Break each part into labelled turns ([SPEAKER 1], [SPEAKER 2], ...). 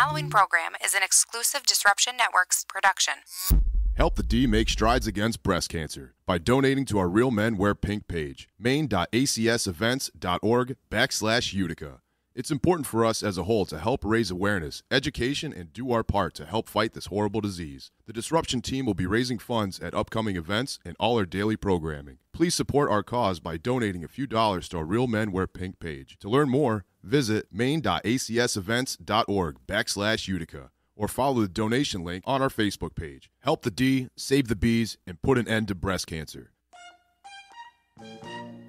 [SPEAKER 1] following program is an exclusive Disruption Networks production.
[SPEAKER 2] Help the D make strides against breast cancer by donating to our Real Men Wear Pink page, maine.acsevents.org/Utica. It's important for us as a whole to help raise awareness, education, and do our part to help fight this horrible disease. The Disruption team will be raising funds at upcoming events and all our daily programming. Please support our cause by donating a few dollars to our Real Men Wear Pink page. To learn more, visit maine.acsevents.org/Utica or follow the donation link on our Facebook page. Help the D, save the bees, and put an end to breast cancer.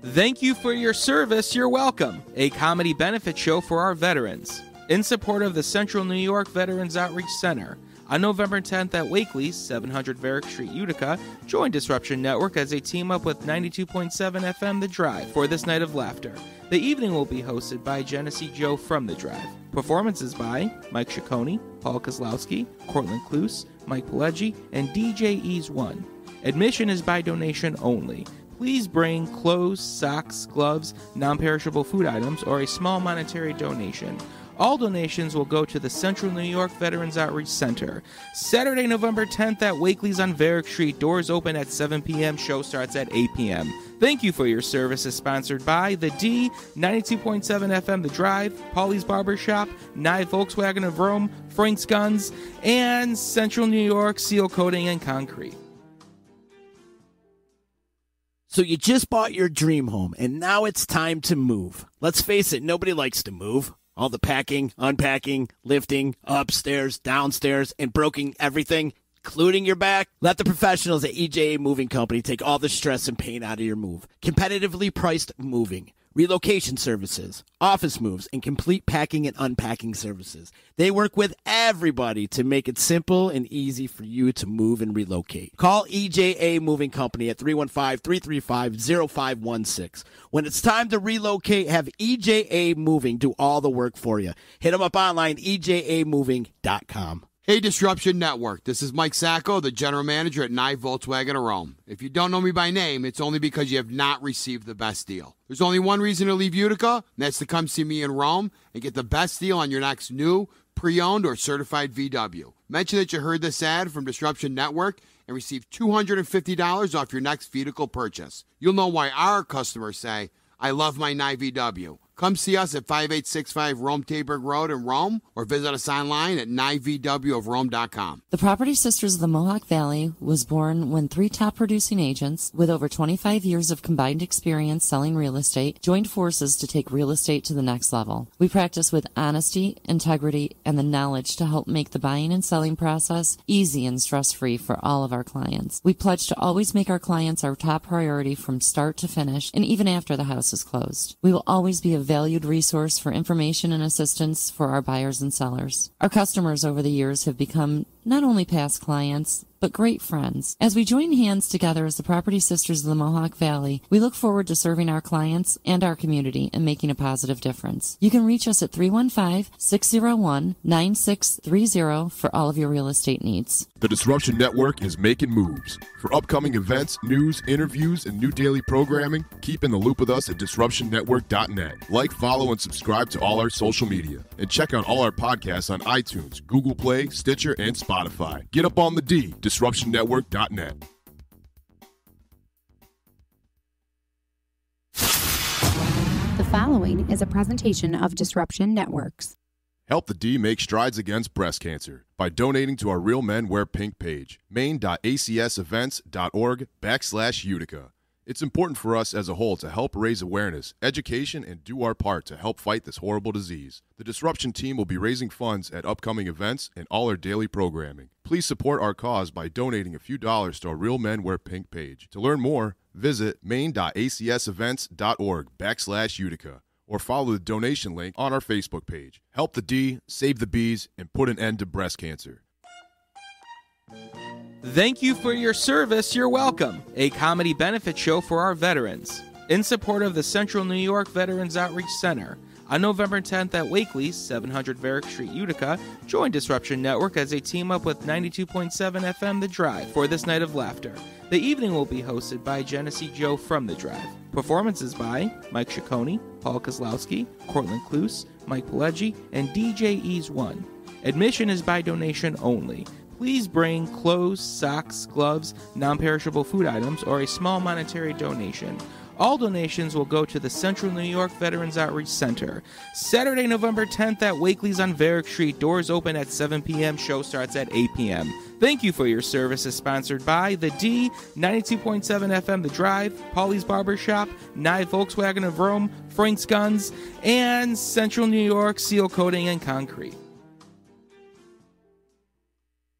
[SPEAKER 3] Thank you for your service, you're welcome. A comedy benefit show for our veterans. In support of the Central New York Veterans Outreach Center. On November 10th at Wakely's, 700 Varick Street, Utica, join Disruption Network as they team up with 92.7 FM The Drive for this night of laughter. The evening will be hosted by Genesee Joe from The Drive. Performances by Mike Ciccone, Paul Kozlowski, Cortland Cluse, Mike Pileggi, and DJ Ease One. Admission is by donation only. Please bring clothes, socks, gloves, non-perishable food items, or a small monetary donation. All donations will go to the Central New York Veterans Outreach Center. Saturday, November 10th at Wakely's on Varick Street. Doors open at 7 p.m. Show starts at 8 p.m. Thank you for your service is sponsored by The D, 92.7 FM The Drive, Paulie's Barbershop, NYE Volkswagen of Rome, Frank's Guns, and Central New York Seal Coating and Concrete.
[SPEAKER 4] So you just bought your dream home, and now it's time to move. Let's face it, nobody likes to move. All the packing, unpacking, lifting, upstairs, downstairs, and broking everything, including your back. Let the professionals at EJA Moving Company take all the stress and pain out of your move. Competitively priced moving, relocation services, office moves, and complete packing and unpacking services. They work with everybody to make it simple and easy for you to move and relocate. Call EJA Moving Company at 315-335-0516. When it's time to relocate, have EJA Moving do all the work for you. Hit them up online, ejamoving.com.
[SPEAKER 5] Hey, Disruption Network. This is Mike Sacco, the general manager at NYE Volkswagen of Rome. If you don't know me by name, it's only because you have not received the best deal. There's only one reason to leave Utica, and that's to come see me in Rome and get the best deal on your next new, pre-owned, or certified VW. Mention that you heard this ad from Disruption Network and receive $250 off your next vehicle purchase. You'll know why our customers say, I love my NYE VW. Come see us at 5865 Rome Taberg Road in Rome or visit us online at nyevwofrome.com.
[SPEAKER 6] The Property Sisters of the Mohawk Valley was born when 3 top producing agents with over 25 years of combined experience selling real estate joined forces to take real estate to the next level. We practice with honesty, integrity, and the knowledge to help make the buying and selling process easy and stress-free for all of our clients. We pledge to always make our clients our top priority from start to finish and even after the house is closed. We will always be a valued resource for information and assistance for our buyers and sellers. Our customers over the years have become not only past clients, but great friends. As we join hands together as the Property Sisters of the Mohawk Valley, we look forward to serving our clients and our community and making a positive difference. You can reach us at 315-601-9630 for all of your real estate needs.
[SPEAKER 2] The Disruption Network is making moves. For upcoming events, news, interviews, and new daily programming, keep in the loop with us at DisruptionNetwork.net. Like, follow, and subscribe to all our social media. And check out all our podcasts on iTunes, Google Play, Stitcher, and Spotify. Get up on the D, DisruptionNetwork.net.
[SPEAKER 1] The following is a presentation of Disruption Networks.
[SPEAKER 2] Help the D make strides against breast cancer by donating to our Real Men Wear Pink page, maine.acsevents.org/Utica. It's important for us as a whole to help raise awareness, education, and do our part to help fight this horrible disease. The Disruption team will be raising funds at upcoming events and all our daily programming. Please support our cause by donating a few dollars to our Real Men Wear Pink page. To learn more, visit maine.acsevents.org/Utica or follow the donation link on our Facebook page. Help the D, save the bees, and put an end to breast cancer.
[SPEAKER 3] Thank you for your service, you're welcome. A comedy benefit show for our veterans. In support of the Central New York Veterans Outreach Center. On November 10th at Wakely's, 700 Varick Street, Utica, join Disruption Network as they team up with 92.7 FM The Drive for this night of laughter. The evening will be hosted by Genesee Joe from The Drive. Performances by Mike Ciccone, Paul Kozlowski, Cortland Cluse, Mike Pileggi, and DJ Ease One. Admission is by donation only. Please bring clothes, socks, gloves, non-perishable food items, or a small monetary donation. All donations will go to the Central New York Veterans Outreach Center. Saturday, November 10th at Wakely's on Varick Street. Doors open at 7 p.m. Show starts at 8 p.m. Thank you for your service. Is sponsored by The D, 92.7 FM The Drive, Paulie's Barbershop, NYE Volkswagen of Rome, Frank's Guns, and Central New York Seal Coating and Concrete.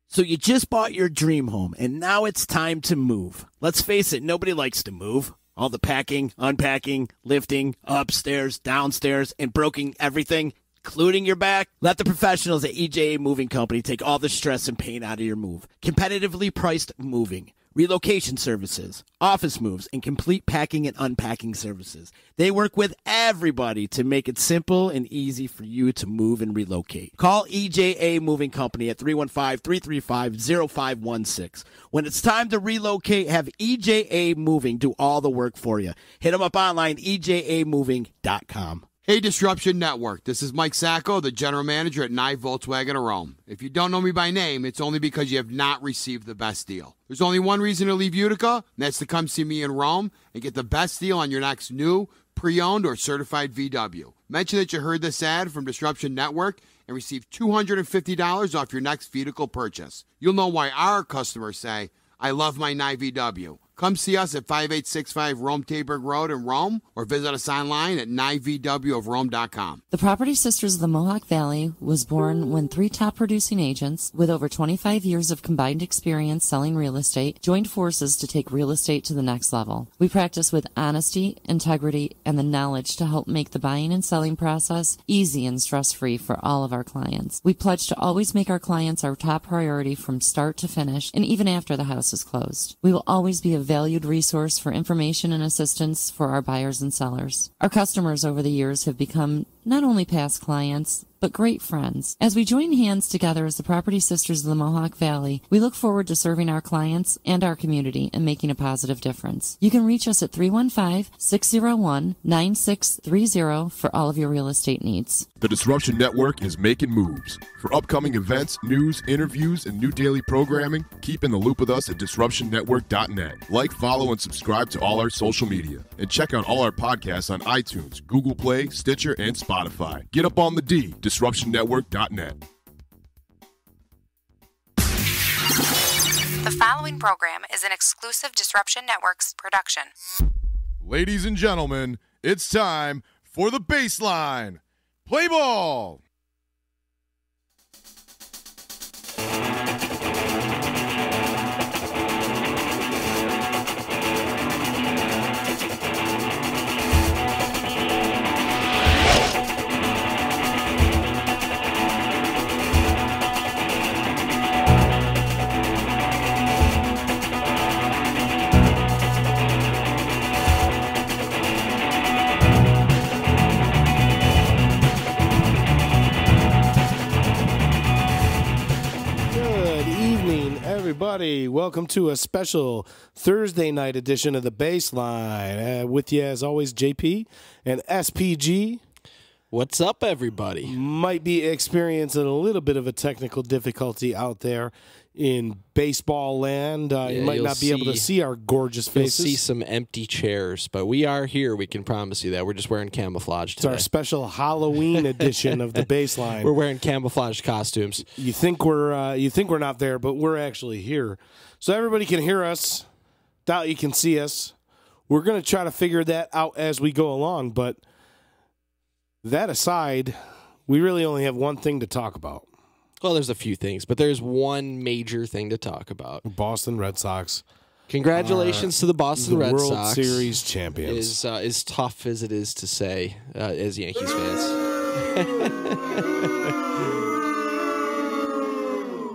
[SPEAKER 4] So you just bought your dream home, and now it's time to move. Let's face it, nobody likes to move. All the packing, unpacking, lifting, upstairs, downstairs, and broking everything, including your back. Let the professionals at EJA Moving Company take all the stress and pain out of your move. Competitively priced moving, relocation services, office moves, and complete packing and unpacking services. They work with everybody to make it simple and easy for you to move and relocate. Call EJA Moving Company at 315-335-0516. When it's time to relocate, have EJA Moving do all the work for you. Hit them up online, ejamoving.com.
[SPEAKER 5] Hey, Disruption Network. This is Mike Sacco, the general manager at NYE Volkswagen of Rome. If you don't know me by name, it's only because you have not received the best deal. There's only one reason to leave Utica, and that's to come see me in Rome and get the best deal on your next new, pre-owned, or certified VW. Mention that you heard this ad from Disruption Network and receive $250 off your next vehicle purchase. You'll know why our customers say, I love my NYE VW. Come see us at 5865 Rome Taberg Road in Rome, or visit us online at nyevwofrome.com.
[SPEAKER 6] The Property Sisters of the Mohawk Valley was born when 3 top producing agents with over 25 years of combined experience selling real estate joined forces to take real estate to the next level. We practice with honesty, integrity, and the knowledge to help make the buying and selling process easy and stress-free for all of our clients. We pledge to always make our clients our top priority from start to finish, and even after the house is closed. We will always be a valued resource for information and assistance for our buyers and sellers. Our customers over the years have become not only past clients, but great friends. As we join hands together as the Property Sisters of the Mohawk Valley, we look forward to serving our clients and our community and making a positive difference. You can reach us at 315-601-9630 for all of your real estate needs.
[SPEAKER 2] The Disruption Network is making moves. For upcoming events, news, interviews, and new daily programming, keep in the loop with us at disruptionnetwork.net. Like, follow, and subscribe to all our social media. And check out all our podcasts on iTunes, Google Play, Stitcher, and Spotify. Get up on the D, disruptionnetwork.net.
[SPEAKER 1] The following program is an exclusive Disruption Networks production.
[SPEAKER 2] Ladies and gentlemen, it's time for the baseline. Play ball!
[SPEAKER 7] Everybody, welcome to a special Thursday night edition of the Baseline. With you, as always, JP and SPG.
[SPEAKER 8] What's up, everybody?
[SPEAKER 7] Might be experiencing a little bit of a technical difficulty out there in baseball land. You might not be able to see our gorgeous faces.
[SPEAKER 8] You'll see some empty chairs, but we are here. We can promise you that. We're just wearing camouflage today.
[SPEAKER 7] It's our special Halloween edition of the Baseline.
[SPEAKER 8] We're wearing camouflage costumes.
[SPEAKER 7] You think we're not there, but we're actually here. So everybody can hear us. Doubt you can see us. We're going to try to figure that out as we go along, but that aside, we really only have one thing to talk about.
[SPEAKER 8] Well, there's a few things, but there's one major thing to talk about.
[SPEAKER 7] Boston Red Sox.
[SPEAKER 8] Congratulations to the Boston Red
[SPEAKER 7] World
[SPEAKER 8] Sox.
[SPEAKER 7] Series champions.
[SPEAKER 8] As tough as it is to say as Yankees fans.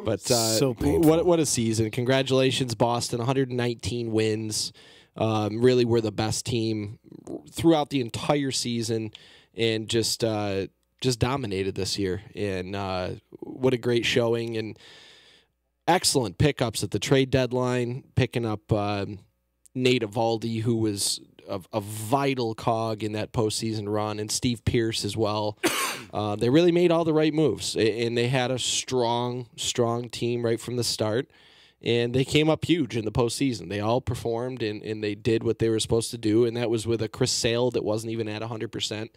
[SPEAKER 8] But
[SPEAKER 7] so painful.
[SPEAKER 8] What a season. Congratulations, Boston. 119 wins. Really were the best team throughout the entire season and just dominated this year. And what a great showing and excellent pickups at the trade deadline, picking up Nate Eovaldi, who was a vital cog in that postseason run, and Steve Pierce as well. They really made all the right moves, and they had a strong team right from the start, and they came up huge in the postseason. They all performed, and they did what they were supposed to do, and that was with a Chris Sale that wasn't even at 100%,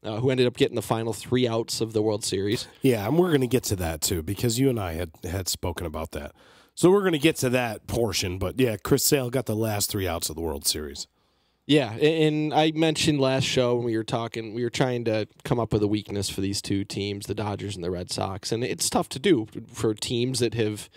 [SPEAKER 8] who ended up getting the final 3 outs of the World Series.
[SPEAKER 7] Yeah, and we're going to get to that, too, because you and I had spoken about that. So we're going to get to that portion, but yeah, Chris Sale got the last 3 outs of the World Series.
[SPEAKER 8] Yeah, and I mentioned last show when we were talking, we were trying to come up with a weakness for these two teams, the Dodgers and the Red Sox, and it's tough to do for teams that have,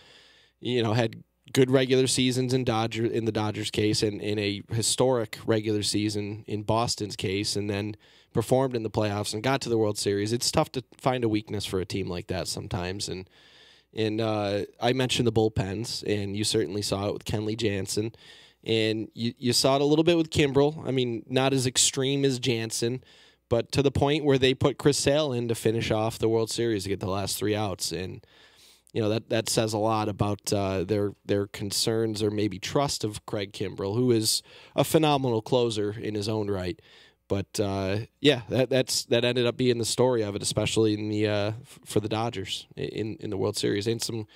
[SPEAKER 8] had good regular seasons in the Dodgers case, and in a historic regular season in Boston's case, and then performed in the playoffs and got to the World Series. It's tough to find a weakness for a team like that sometimes, and I mentioned the bullpens, and you certainly saw it with Kenley Jansen. And you saw it a little bit with Kimbrel. I mean, not as extreme as Jansen, but to the point where they put Chris Sale in to finish off the World Series to get the last 3 outs. And, that says a lot about their concerns or maybe trust of Craig Kimbrel, who is a phenomenal closer in his own right. But, that ended up being the story of it, especially in for the Dodgers in the World Series. And some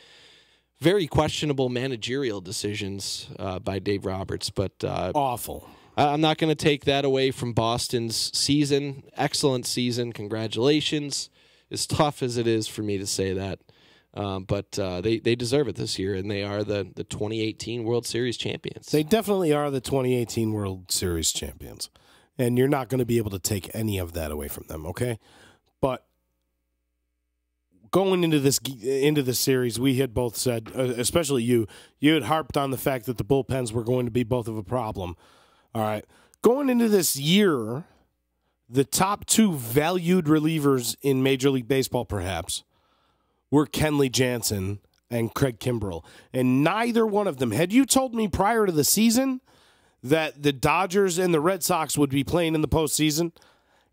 [SPEAKER 8] very questionable managerial decisions by Dave Roberts, but
[SPEAKER 7] awful.
[SPEAKER 8] I'm not going to take that away from Boston's season. Excellent season. Congratulations. As tough as it is for me to say that, but they deserve it this year, and they are the 2018 World Series champions.
[SPEAKER 7] They definitely are the 2018 World Series champions, and you're not going to be able to take any of that away from them, okay? But going into the series, we had both said, especially you had harped on the fact that the bullpens were going to be both of a problem. All right. Going into this year, the top 2 valued relievers in Major League Baseball, perhaps, were Kenley Jansen and Craig Kimbrel. And neither one of them, had you told me prior to the season that the Dodgers and the Red Sox would be playing in the postseason,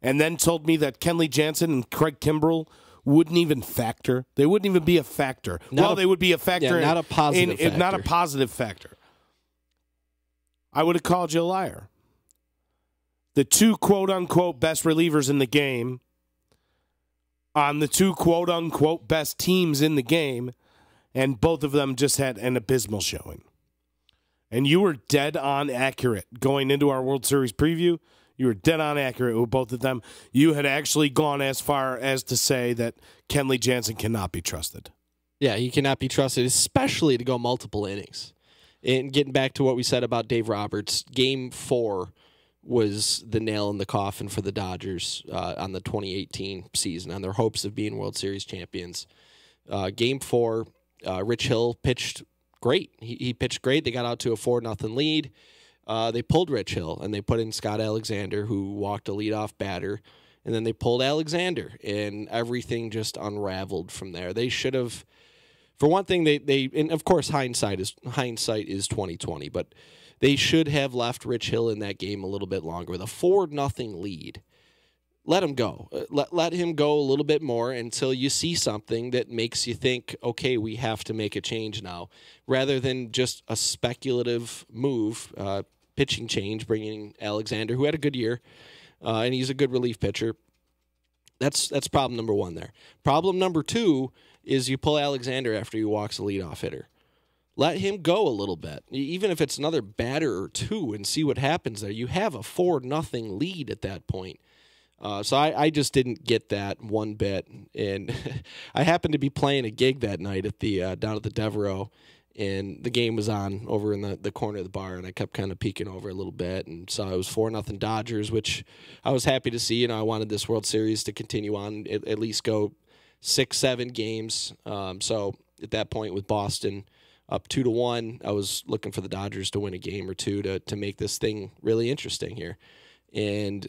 [SPEAKER 7] and then told me that Kenley Jansen and Craig Kimbrel wouldn't even factor. They wouldn't even be a factor. They would be a factor.
[SPEAKER 8] Yeah, not a positive factor.
[SPEAKER 7] Not a positive factor. I would have called you a liar. The 2 quote-unquote best relievers in the game on the 2 quote-unquote best teams in the game, and both of them just had an abysmal showing. And you were dead on accurate going into our World Series preview. You were dead on accurate with both of them. You had actually gone as far as to say that Kenley Jansen cannot be trusted.
[SPEAKER 8] Yeah, he cannot be trusted, especially to go multiple innings. And getting back to what we said about Dave Roberts, Game 4 was the nail in the coffin for the Dodgers on the 2018 season, on their hopes of being World Series champions. Game 4, Rich Hill pitched great. He pitched great. They got out to a 4-0 lead. They pulled Rich Hill, and they put in Scott Alexander, who walked a leadoff batter, and then they pulled Alexander, and everything just unraveled from there. They should have, for one thing, they and of course hindsight is 2020, but they should have left Rich Hill in that game a little bit longer with a 4-0 lead. Let him go. Let him go a little bit more until you see something that makes you think, okay, we have to make a change now, rather than just a speculative move, pitching change, bringing Alexander, who had a good year, and he's a good relief pitcher. That's problem number 1 there. Problem number 2 is you pull Alexander after he walks a leadoff hitter. Let him go a little bit, even if it's another batter or 2, and see what happens there. You have a 4-0 lead at that point. So I just didn't get that one bit, and I happened to be playing a gig that night at the down at the Devereaux, and the game was on over in the corner of the bar, and I kept kind of peeking over a little bit and saw it was 4-0 Dodgers, which I was happy to see. I wanted this World Series to continue on, at least go 6-7 games. So at that point with Boston up 2-1, I was looking for the Dodgers to win a game or 2 to make this thing really interesting here, and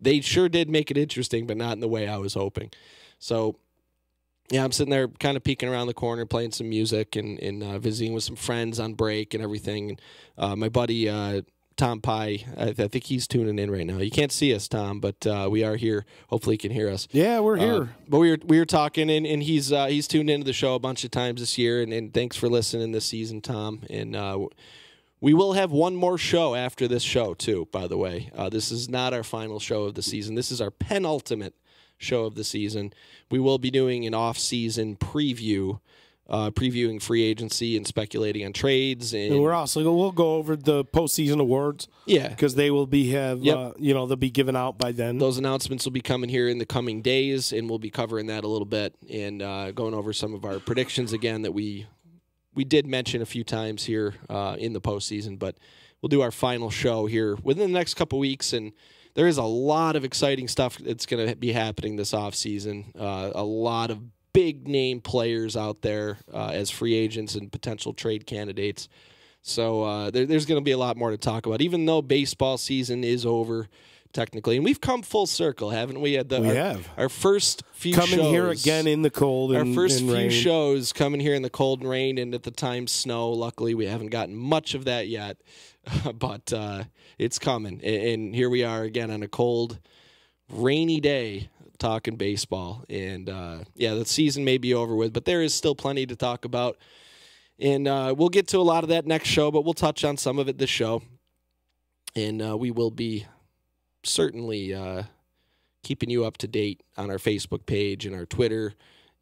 [SPEAKER 8] they sure did make it interesting, but not in the way I was hoping. So, yeah, I'm sitting there kind of peeking around the corner, playing some music and visiting with some friends on break and everything. My buddy Tom Pye, I think he's tuning in right now. You can't see us, Tom, but we are here. Hopefully he can hear us.
[SPEAKER 7] Yeah, we're here.
[SPEAKER 8] But we were talking, and he's tuned into the show a bunch of times this year, and thanks for listening this season, Tom. And We will have one more show after this show, too, by the way. This is not our final show of the season. This is our penultimate show of the season. We will be doing an off-season preview, previewing free agency and speculating on trades. And
[SPEAKER 7] we'll go over the postseason awards.
[SPEAKER 8] Yeah.
[SPEAKER 7] Because they will they'll be given out by then.
[SPEAKER 8] Those announcements will be coming here in the coming days, and we'll be covering that a little bit and going over some of our predictions again that we did mention a few times here in the postseason, but we'll do our final show here within the next couple weeks, and there is a lot of exciting stuff that's going to be happening this offseason. A lot of big-name players out there as free agents and potential trade candidates. So there's going to be a lot more to talk about, even though baseball season is over technically. And we've come full circle, haven't we?
[SPEAKER 7] We have.
[SPEAKER 8] Our first few shows.
[SPEAKER 7] Coming here again in the cold and
[SPEAKER 8] Our first few
[SPEAKER 7] rain.
[SPEAKER 8] shows coming here in the cold and rain and at the time snow. Luckily, we haven't gotten much of that yet, but it's coming. And here we are again on a cold, rainy day talking baseball. And, the season may be over with, but there is still plenty to talk about. And we'll get to a lot of that next show, but we'll touch on some of it this show. And we will be certainly keeping you up to date on our Facebook page and our Twitter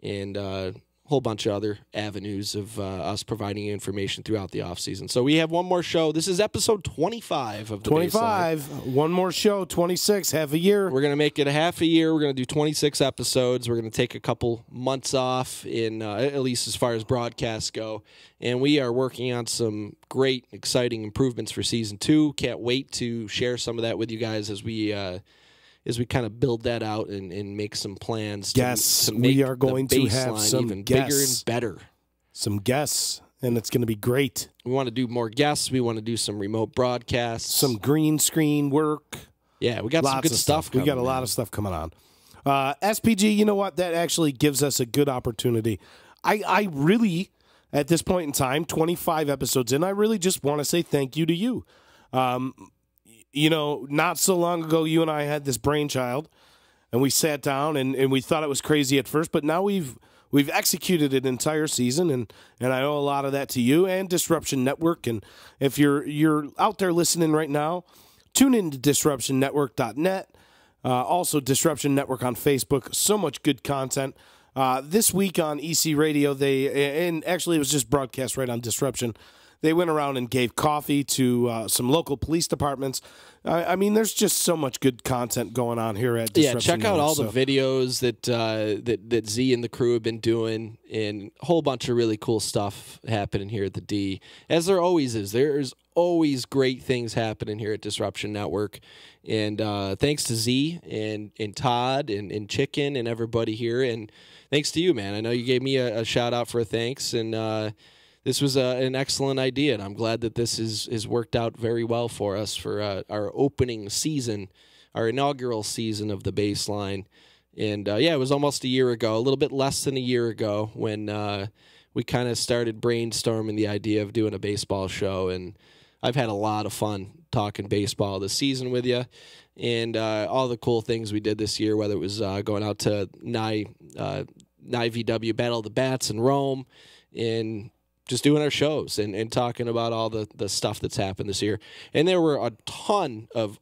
[SPEAKER 8] and a whole bunch of other avenues of us providing information throughout the offseason. So we have one more show. This is episode 25 of the
[SPEAKER 7] 25.
[SPEAKER 8] Baseline.
[SPEAKER 7] One more show, 26, half a year.
[SPEAKER 8] We're going to make it a half a year. We're going to do 26 episodes. We're going to take a couple months off, in at least as far as broadcasts go. And we are working on some great, exciting improvements for Season 2. Can't wait to share some of that with you guys as we kind of build that out and make some plans to make
[SPEAKER 7] we are going to have some
[SPEAKER 8] even
[SPEAKER 7] guests.
[SPEAKER 8] bigger and better.
[SPEAKER 7] Some guests, and it's going to be great.
[SPEAKER 8] We want to do more guests. We want to do some remote broadcasts.
[SPEAKER 7] Some green screen work.
[SPEAKER 8] Yeah, we got some good stuff coming.
[SPEAKER 7] We got a lot of stuff coming on. SPG, you know what? That actually gives us a good opportunity. I really, at this point in time, 25 episodes in, I really just want to say thank you to you. Not so long ago, you and I had this brainchild, and we sat down, and we thought it was crazy at first, but now we've executed an entire season, and I owe a lot of that to you and Disruption Network. And if you're out there listening right now, tune in to DisruptionNetwork.net. Also, Disruption Network on Facebook. So much good content. This week on EC Radio, and actually it was just broadcast right on Disruption, they went around and gave coffee to some local police departments. I mean, there's just so much good content going on here at Disruption.
[SPEAKER 8] Yeah, check out all the videos that Z and the crew have been doing, and a whole bunch of really cool stuff happening here at the D, as there always is. There's always great things happening here at Disruption Network, and thanks to Z and Todd and Chicken and everybody here, and thanks to you, man. I know you gave me a shout-out for a thanks, and this was an excellent idea, and I'm glad that this is worked out very well for us for our opening season, our inaugural season of the Baseline. And, it was almost a year ago, a little bit less than a year ago, when we kind of started brainstorming the idea of doing a baseball show. And I've had a lot of fun talking baseball this season with you, and all the cool things we did this year, whether it was going out to NYE VW Battle of the Bats in Rome, and just doing our shows and talking about all the stuff that's happened this year. And there were a ton of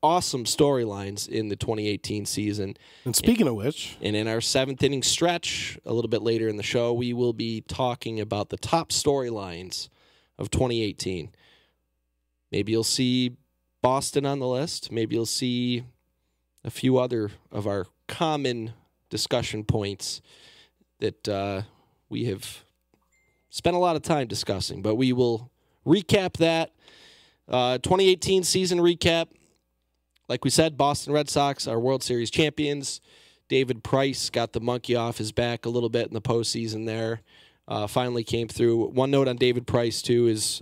[SPEAKER 8] awesome storylines in the 2018 season.
[SPEAKER 7] And speaking of which...
[SPEAKER 8] And in our 7th inning stretch, a little bit later in the show, we will be talking about the top storylines of 2018. Maybe you'll see Boston on the list. Maybe you'll see a few other of our common discussion points that we have spent a lot of time discussing, but we will recap that. 2018 season recap. Like we said, Boston Red Sox are World Series champions. David Price got the monkey off his back a little bit in the postseason there. Finally came through. One note on David Price, too, is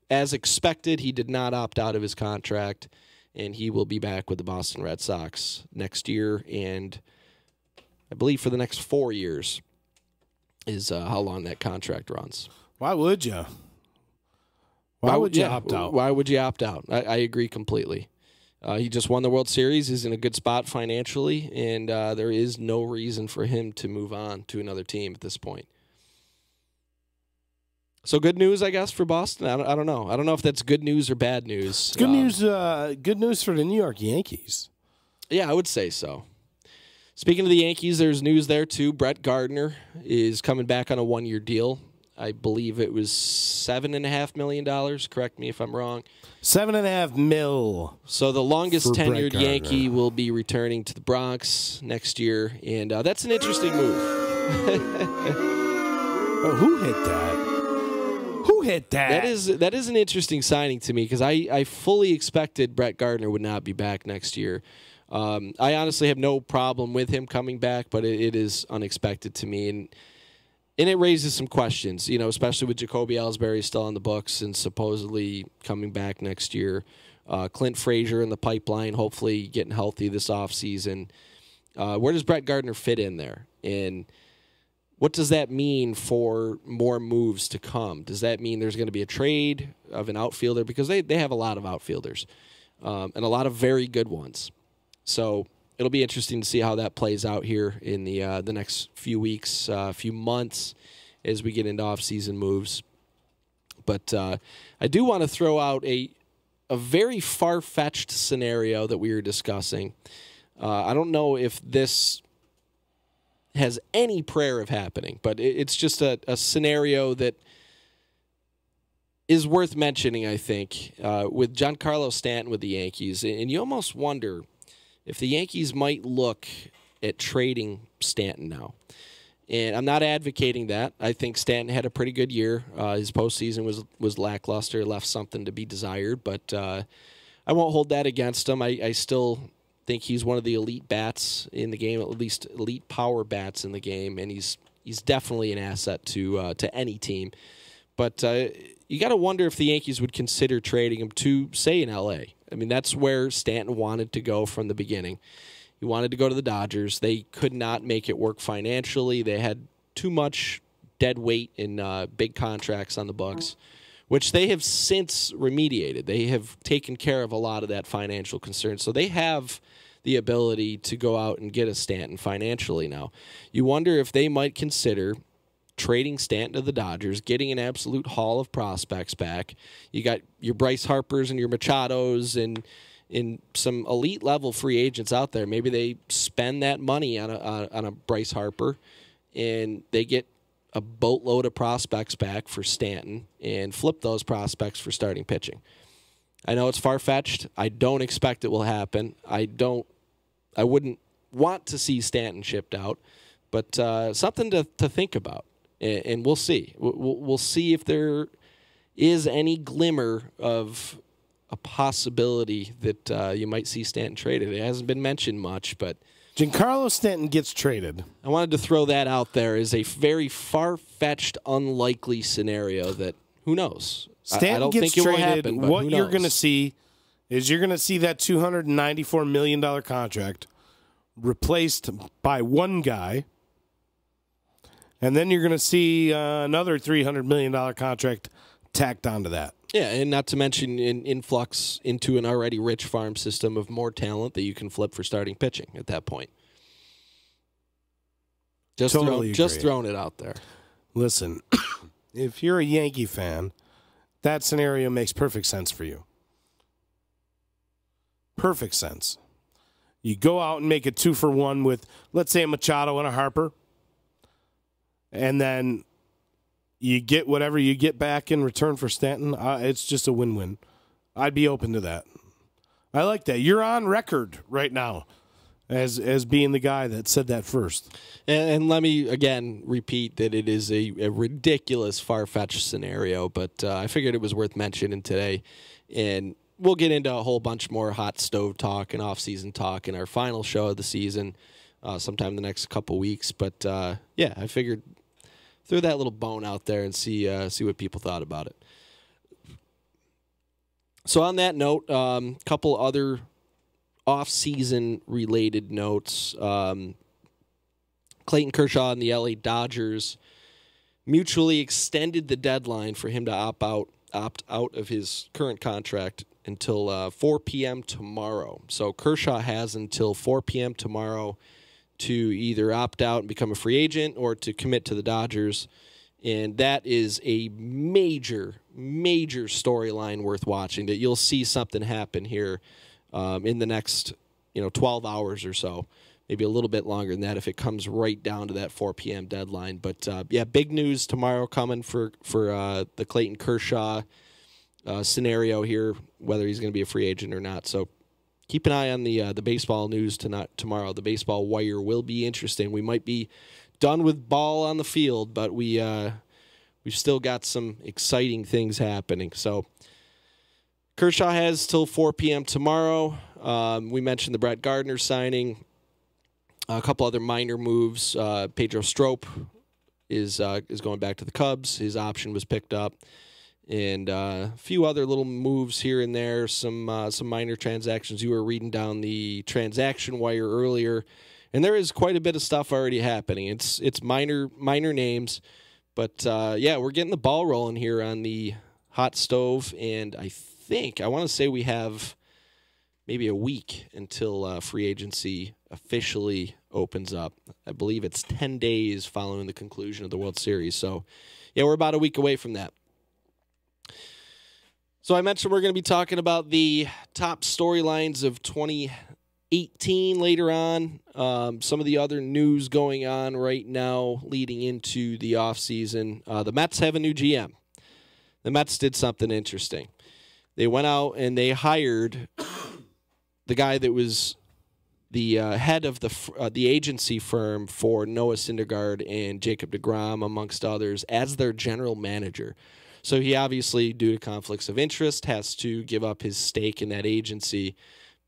[SPEAKER 8] as expected, he did not opt out of his contract, and he will be back with the Boston Red Sox next year, and I believe for the next 4 years is how long that contract runs.
[SPEAKER 7] Why would you? Why would you opt out?
[SPEAKER 8] Why would you opt out? I agree completely. He just won the World Series. He's in a good spot financially, and there is no reason for him to move on to another team at this point. So good news, I guess, for Boston. I don't know. I don't know if that's good news or bad news.
[SPEAKER 7] It's good news. Good news for the New York Yankees.
[SPEAKER 8] Yeah, I would say so. Speaking of the Yankees, there's news there too. Brett Gardner is coming back on a 1-year deal. I believe it was $7.5 million. Correct me if I'm wrong.
[SPEAKER 7] $7.5 million.
[SPEAKER 8] So the longest
[SPEAKER 7] for
[SPEAKER 8] tenured
[SPEAKER 7] Brett
[SPEAKER 8] Yankee will be returning to the Bronx next year, and that's an interesting move.
[SPEAKER 7] Oh, who hit that? Who hit that?
[SPEAKER 8] That is an interesting signing to me because I fully expected Brett Gardner would not be back next year. I honestly have no problem with him coming back, but it is unexpected to me, and it raises some questions, especially with Jacoby Ellsbury still on the books and supposedly coming back next year. Clint Frazier in the pipeline, hopefully getting healthy this offseason. Where does Brett Gardner fit in there? And what does that mean for more moves to come? Does that mean there's going to be a trade of an outfielder? Because they have a lot of outfielders and a lot of very good ones. So it'll be interesting to see how that plays out here in the next few weeks, few months as we get into off-season moves. But I do want to throw out a very far-fetched scenario that we were discussing. I don't know if this has any prayer of happening, but it's just a scenario that is worth mentioning, I think, with Giancarlo Stanton with the Yankees. And you almost wonder if the Yankees might look at trading Stanton now. And I'm not advocating that. I think Stanton had a pretty good year. His postseason was lackluster, left something to be desired, but I won't hold that against him. I still think he's one of the elite bats in the game, at least elite power bats in the game, and he's definitely an asset to any team. But you got to wonder if the Yankees would consider trading him to, say, in L.A. I mean, that's where Stanton wanted to go from the beginning. He wanted to go to the Dodgers. They could not make it work financially. They had too much dead weight in big contracts on the books, which they have since remediated. They have taken care of a lot of that financial concern. So they have the ability to go out and get a Stanton financially now. You wonder if they might consider trading Stanton to the Dodgers, getting an absolute haul of prospects back. You got your Bryce Harpers and your Machados and some elite level free agents out there. Maybe they spend that money on a Bryce Harper, and they get a boatload of prospects back for Stanton and flip those prospects for starting pitching. I know it's far-fetched. I don't expect it will happen. I wouldn't want to see Stanton shipped out, but something to think about. And we'll see. We'll see if there is any glimmer of a possibility that you might see Stanton traded. It hasn't been mentioned much, but
[SPEAKER 7] Giancarlo Stanton gets traded.
[SPEAKER 8] I wanted to throw that out there as a very far-fetched, unlikely scenario that, who knows?
[SPEAKER 7] Stanton
[SPEAKER 8] I don't
[SPEAKER 7] gets
[SPEAKER 8] think it
[SPEAKER 7] traded.
[SPEAKER 8] will happen, but
[SPEAKER 7] what
[SPEAKER 8] who
[SPEAKER 7] you're
[SPEAKER 8] knows?
[SPEAKER 7] going to see is you're going to see that $294 million contract replaced by one guy, and then you're going to see another $300 million contract tacked onto that.
[SPEAKER 8] Yeah, and not to mention an influx into an already rich farm system of more talent that you can flip for starting pitching at that point. Just throwing it out there.
[SPEAKER 7] Listen, if you're a Yankee fan, that scenario makes perfect sense for you. Perfect sense. You go out and make a 2-for-1 with, let's say, a Machado and a Harper, and then you get whatever you get back in return for Stanton. It's just a win-win. I'd be open to that. I like that. You're on record right now as being the guy that said that first.
[SPEAKER 8] And let me, again, repeat that it is a ridiculous, far-fetched scenario, but I figured it was worth mentioning today. And we'll get into a whole bunch more hot stove talk and off-season talk in our final show of the season sometime in the next couple weeks. But, yeah, I figured throw that little bone out there and see what people thought about it. So on that note, a couple other off-season related notes. Clayton Kershaw and the LA Dodgers mutually extended the deadline for him to opt out of his current contract until 4 p.m. tomorrow. So Kershaw has until 4 p.m. tomorrow to either opt out and become a free agent or to commit to the Dodgers. And that is a major, major storyline worth watching, that you'll see something happen here in the next 12 hours or so. Maybe a little bit longer than that if it comes right down to that 4 p.m. deadline. But, big news tomorrow coming for the Clayton Kershaw scenario here, whether he's going to be a free agent or not. So keep an eye on the baseball news tomorrow. The baseball wire will be interesting. We might be done with ball on the field, but we've still got some exciting things happening. So Kershaw has till 4 p.m. tomorrow. We mentioned the Brett Gardner signing. A couple other minor moves. Pedro Strop is going back to the Cubs. His option was picked up. And a few other little moves here and there, some minor transactions. You were reading down the transaction wire earlier, and there is quite a bit of stuff already happening. It's minor names, but we're getting the ball rolling here on the hot stove, and I want to say we have maybe a week until free agency officially opens up. I believe it's 10 days following the conclusion of the World Series. So, we're about a week away from that. So I mentioned we're going to be talking about the top storylines of 2018 later on. Some of the other news going on right now leading into the offseason. The Mets have a new GM. The Mets did something interesting. They went out and they hired the guy that was the head of the agency firm for Noah Syndergaard and Jacob deGrom, amongst others, as their general manager. So he obviously, due to conflicts of interest, has to give up his stake in that agency.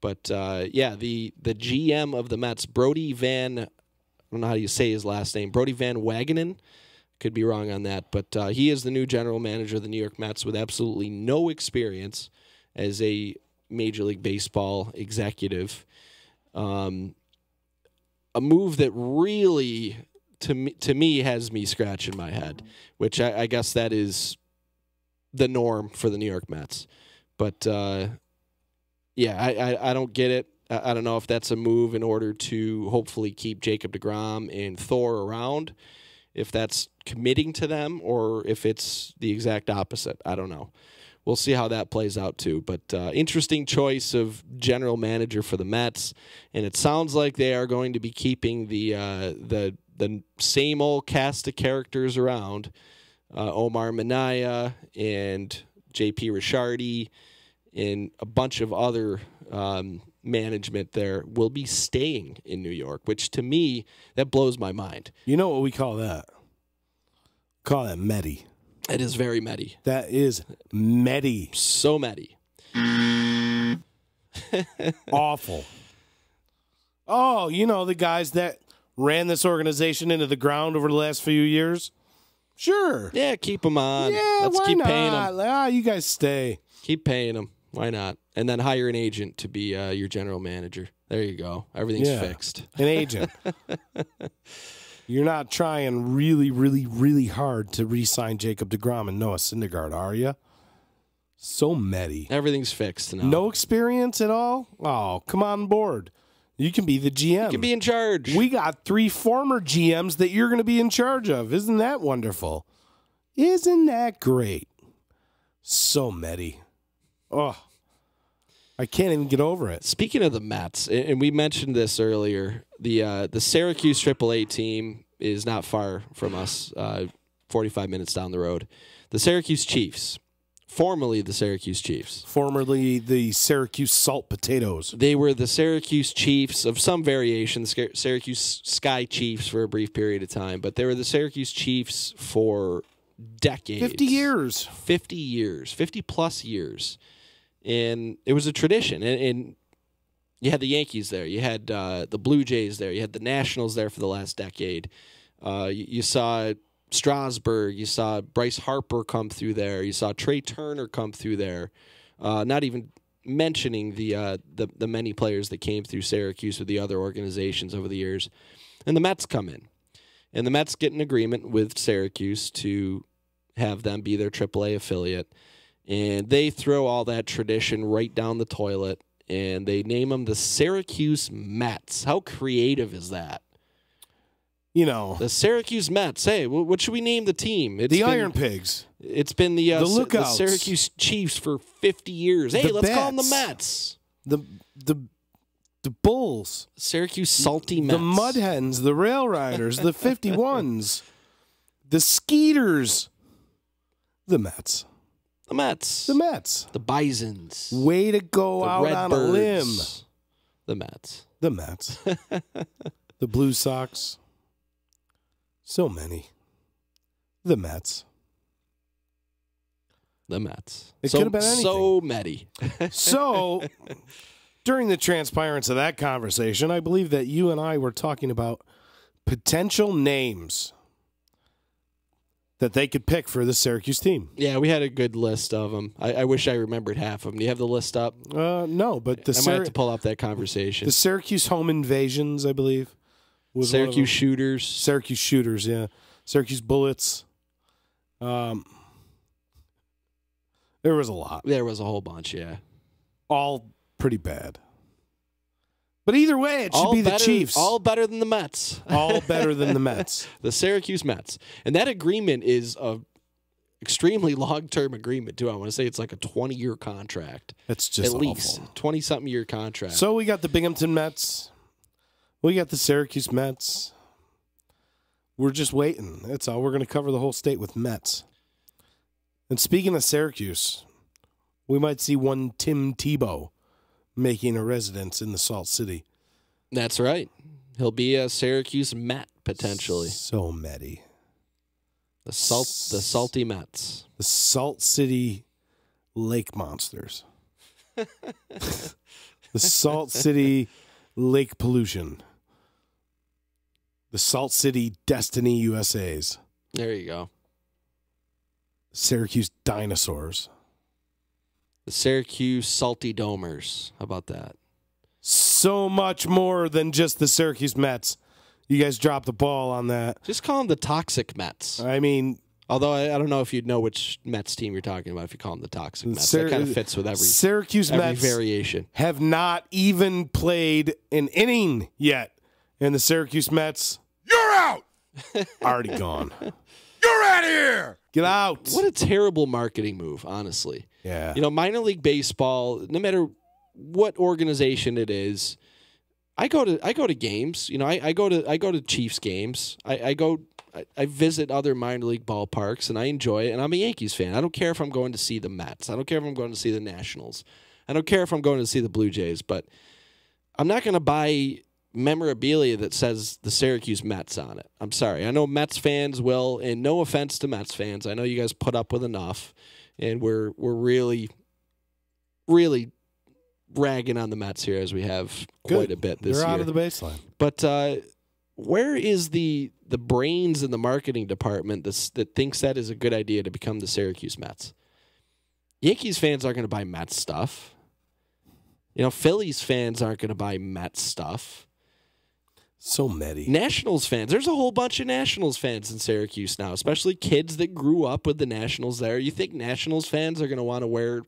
[SPEAKER 8] But, the GM of the Mets, Brody Van, I don't know how you say his last name, Brody Van Wagenen, could be wrong on that, but he is the new general manager of the New York Mets with absolutely no experience as a Major League Baseball executive. A move that really, to me, has me scratching my head, which I guess that is the norm for the New York Mets. But, I don't get it. I don't know if that's a move in order to hopefully keep Jacob deGrom and Thor around, if that's committing to them, or if it's the exact opposite. I don't know. We'll see how that plays out, too. But interesting choice of general manager for the Mets, and it sounds like they are going to be keeping the same old cast of characters around. Omar Minaya and J.P. Ricciardi and a bunch of other management there will be staying in New York, which to me, that blows my mind.
[SPEAKER 7] You know what we call that? Call that Medi.
[SPEAKER 8] It is very Medi.
[SPEAKER 7] That is Medi.
[SPEAKER 8] So Medi.
[SPEAKER 7] Awful. Oh, the guys that ran this organization into the ground over the last few years? Sure.
[SPEAKER 8] Yeah, keep them on.
[SPEAKER 7] Yeah,
[SPEAKER 8] Let's
[SPEAKER 7] why
[SPEAKER 8] keep
[SPEAKER 7] not?
[SPEAKER 8] paying them.
[SPEAKER 7] You guys stay.
[SPEAKER 8] Keep paying them. Why not? And then hire an agent to be your general manager. There you go. Everything's fixed.
[SPEAKER 7] An agent. You're not trying really, really, really hard to re-sign Jacob deGrom and Noah Syndergaard, are you? So Medi.
[SPEAKER 8] Everything's fixed now.
[SPEAKER 7] No experience at all? Oh, come on board. You can be the GM.
[SPEAKER 8] You can be in charge.
[SPEAKER 7] We got 3 former GMs that you're going to be in charge of. Isn't that wonderful? Isn't that great? So Medi. Oh, I can't even get over it.
[SPEAKER 8] Speaking of the Mets, and we mentioned this earlier, the Syracuse AAA team is not far from us, 45 minutes down the road. The Syracuse Chiefs, formerly the Syracuse Chiefs.
[SPEAKER 7] Formerly the Syracuse Salt Potatoes.
[SPEAKER 8] They were the Syracuse Chiefs of some variation, Syracuse Sky Chiefs for a brief period of time, but they were the Syracuse Chiefs for decades.
[SPEAKER 7] 50 years.
[SPEAKER 8] 50 years, 50-plus years. And it was a tradition. And you had the Yankees there. You had the Blue Jays there. You had the Nationals there for the last decade. You saw Strasburg. You saw Bryce Harper come through there. You saw Trey Turner come through there. Not even mentioning the many players that came through Syracuse with the other organizations over the years. And the Mets come in. And the Mets get an agreement with Syracuse to have them be their AAA affiliate. And they throw all that tradition right down the toilet, and they name them the Syracuse Mets. How creative is that? The Syracuse Mets. Hey, what should we name the team?
[SPEAKER 7] The Iron Pigs.
[SPEAKER 8] It's been the Syracuse Chiefs for 50 years. Hey, let's call them the Mets.
[SPEAKER 7] The Bulls.
[SPEAKER 8] Syracuse Salty Mets.
[SPEAKER 7] The Mud Hens, the Rail Riders, the 51s, the Skeeters, the Mets.
[SPEAKER 8] The Mets.
[SPEAKER 7] The Mets.
[SPEAKER 8] The Bisons.
[SPEAKER 7] Way to go
[SPEAKER 8] The
[SPEAKER 7] out on a limb.
[SPEAKER 8] The Mets.
[SPEAKER 7] The Mets. The Blue Sox. So many. The Mets.
[SPEAKER 8] The Mets.
[SPEAKER 7] It could have been anything.
[SPEAKER 8] So many.
[SPEAKER 7] So, during the transpirance of that conversation, I believe that you and I were talking about potential names that they could pick for the Syracuse team.
[SPEAKER 8] Yeah, we had a good list of them. I wish I remembered half of them. Do you have the list up?
[SPEAKER 7] No, but
[SPEAKER 8] I might have to pull up that conversation.
[SPEAKER 7] The Syracuse Home Invasions, I believe. Was
[SPEAKER 8] Syracuse Shooters.
[SPEAKER 7] Syracuse Shooters, yeah. Syracuse Bullets. There was a lot.
[SPEAKER 8] There was a whole bunch, yeah.
[SPEAKER 7] All pretty bad. But either way, it should be the Chiefs.
[SPEAKER 8] All better than the Mets.
[SPEAKER 7] All better than the Mets.
[SPEAKER 8] The Syracuse Mets. And that agreement is a extremely long-term agreement, too. I want to say it's like a 20-year contract.
[SPEAKER 7] That's just
[SPEAKER 8] At least.
[SPEAKER 7] awful.
[SPEAKER 8] 20-something year contract.
[SPEAKER 7] So we got the Binghamton Mets. We got the Syracuse Mets. We're just waiting. That's all. We're going to cover the whole state with Mets. And speaking of Syracuse, we might see one Tim Tebow making a residence in the Salt City.
[SPEAKER 8] That's right. He'll be a Syracuse Met, potentially.
[SPEAKER 7] So Metty.
[SPEAKER 8] The salty Mets.
[SPEAKER 7] The Salt City Lake Monsters. The Salt City Lake Pollution. The Salt City Destiny USAs.
[SPEAKER 8] There you go.
[SPEAKER 7] Syracuse Dinosaurs.
[SPEAKER 8] The Syracuse Salty Domers. How about that?
[SPEAKER 7] So much more than just the Syracuse Mets. You guys dropped the ball on that.
[SPEAKER 8] Just call them the Toxic Mets.
[SPEAKER 7] I mean...
[SPEAKER 8] Although I don't know if you'd know which Mets team you're talking about if you call them the Toxic Mets. That kind of fits with every Mets variation.
[SPEAKER 7] Have not even played an inning yet. And the Syracuse Mets...
[SPEAKER 2] You're out!
[SPEAKER 7] Already gone.
[SPEAKER 2] You're out of here!
[SPEAKER 7] Get out!
[SPEAKER 8] What a terrible marketing move, honestly.
[SPEAKER 7] Yeah.
[SPEAKER 8] Minor league baseball, no matter what organization it is, I go to games. I go to Chiefs games. I visit other minor league ballparks and I enjoy it. And I'm a Yankees fan. I don't care if I'm going to see the Mets. I don't care if I'm going to see the Nationals. I don't care if I'm going to see the Blue Jays. But I'm not going to buy memorabilia that says the Syracuse Mets on it. I'm sorry. I know Mets fans will, and no offense to Mets fans. I know you guys put up with enough, and we're really, really ragging on the Mets here as we have quite a bit this year.
[SPEAKER 7] They're out of the baseline.
[SPEAKER 8] But where is the brains in the marketing department that thinks that is a good idea to become the Syracuse Mets? Yankees fans aren't going to buy Mets stuff. Phillies fans aren't going to buy Mets stuff.
[SPEAKER 7] So many.
[SPEAKER 8] Nationals fans. There's a whole bunch of Nationals fans in Syracuse now, especially kids that grew up with the Nationals there. You think Nationals fans are going to want to wear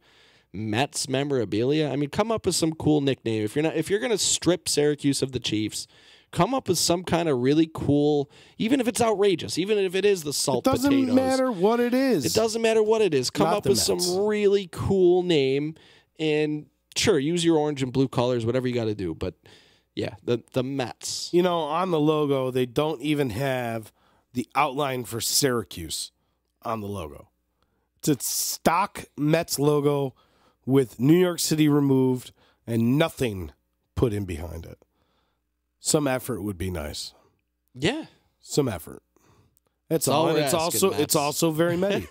[SPEAKER 8] Mets memorabilia? I mean, come up with some cool nickname. If you're going to strip Syracuse of the Chiefs, come up with some kind of really cool, even if it's outrageous, even if it is the salt potatoes.
[SPEAKER 7] It doesn't matter what it is.
[SPEAKER 8] It doesn't matter what it is. Come up with some really cool name, and sure, use your orange and blue colors, whatever you got to do, but yeah, the Mets.
[SPEAKER 7] On the logo, they don't even have the outline for Syracuse on the logo. It's a stock Mets logo with New York City removed and nothing put in behind it. Some effort would be nice.
[SPEAKER 8] Yeah.
[SPEAKER 7] Some effort. That's all. And it's also very Metty.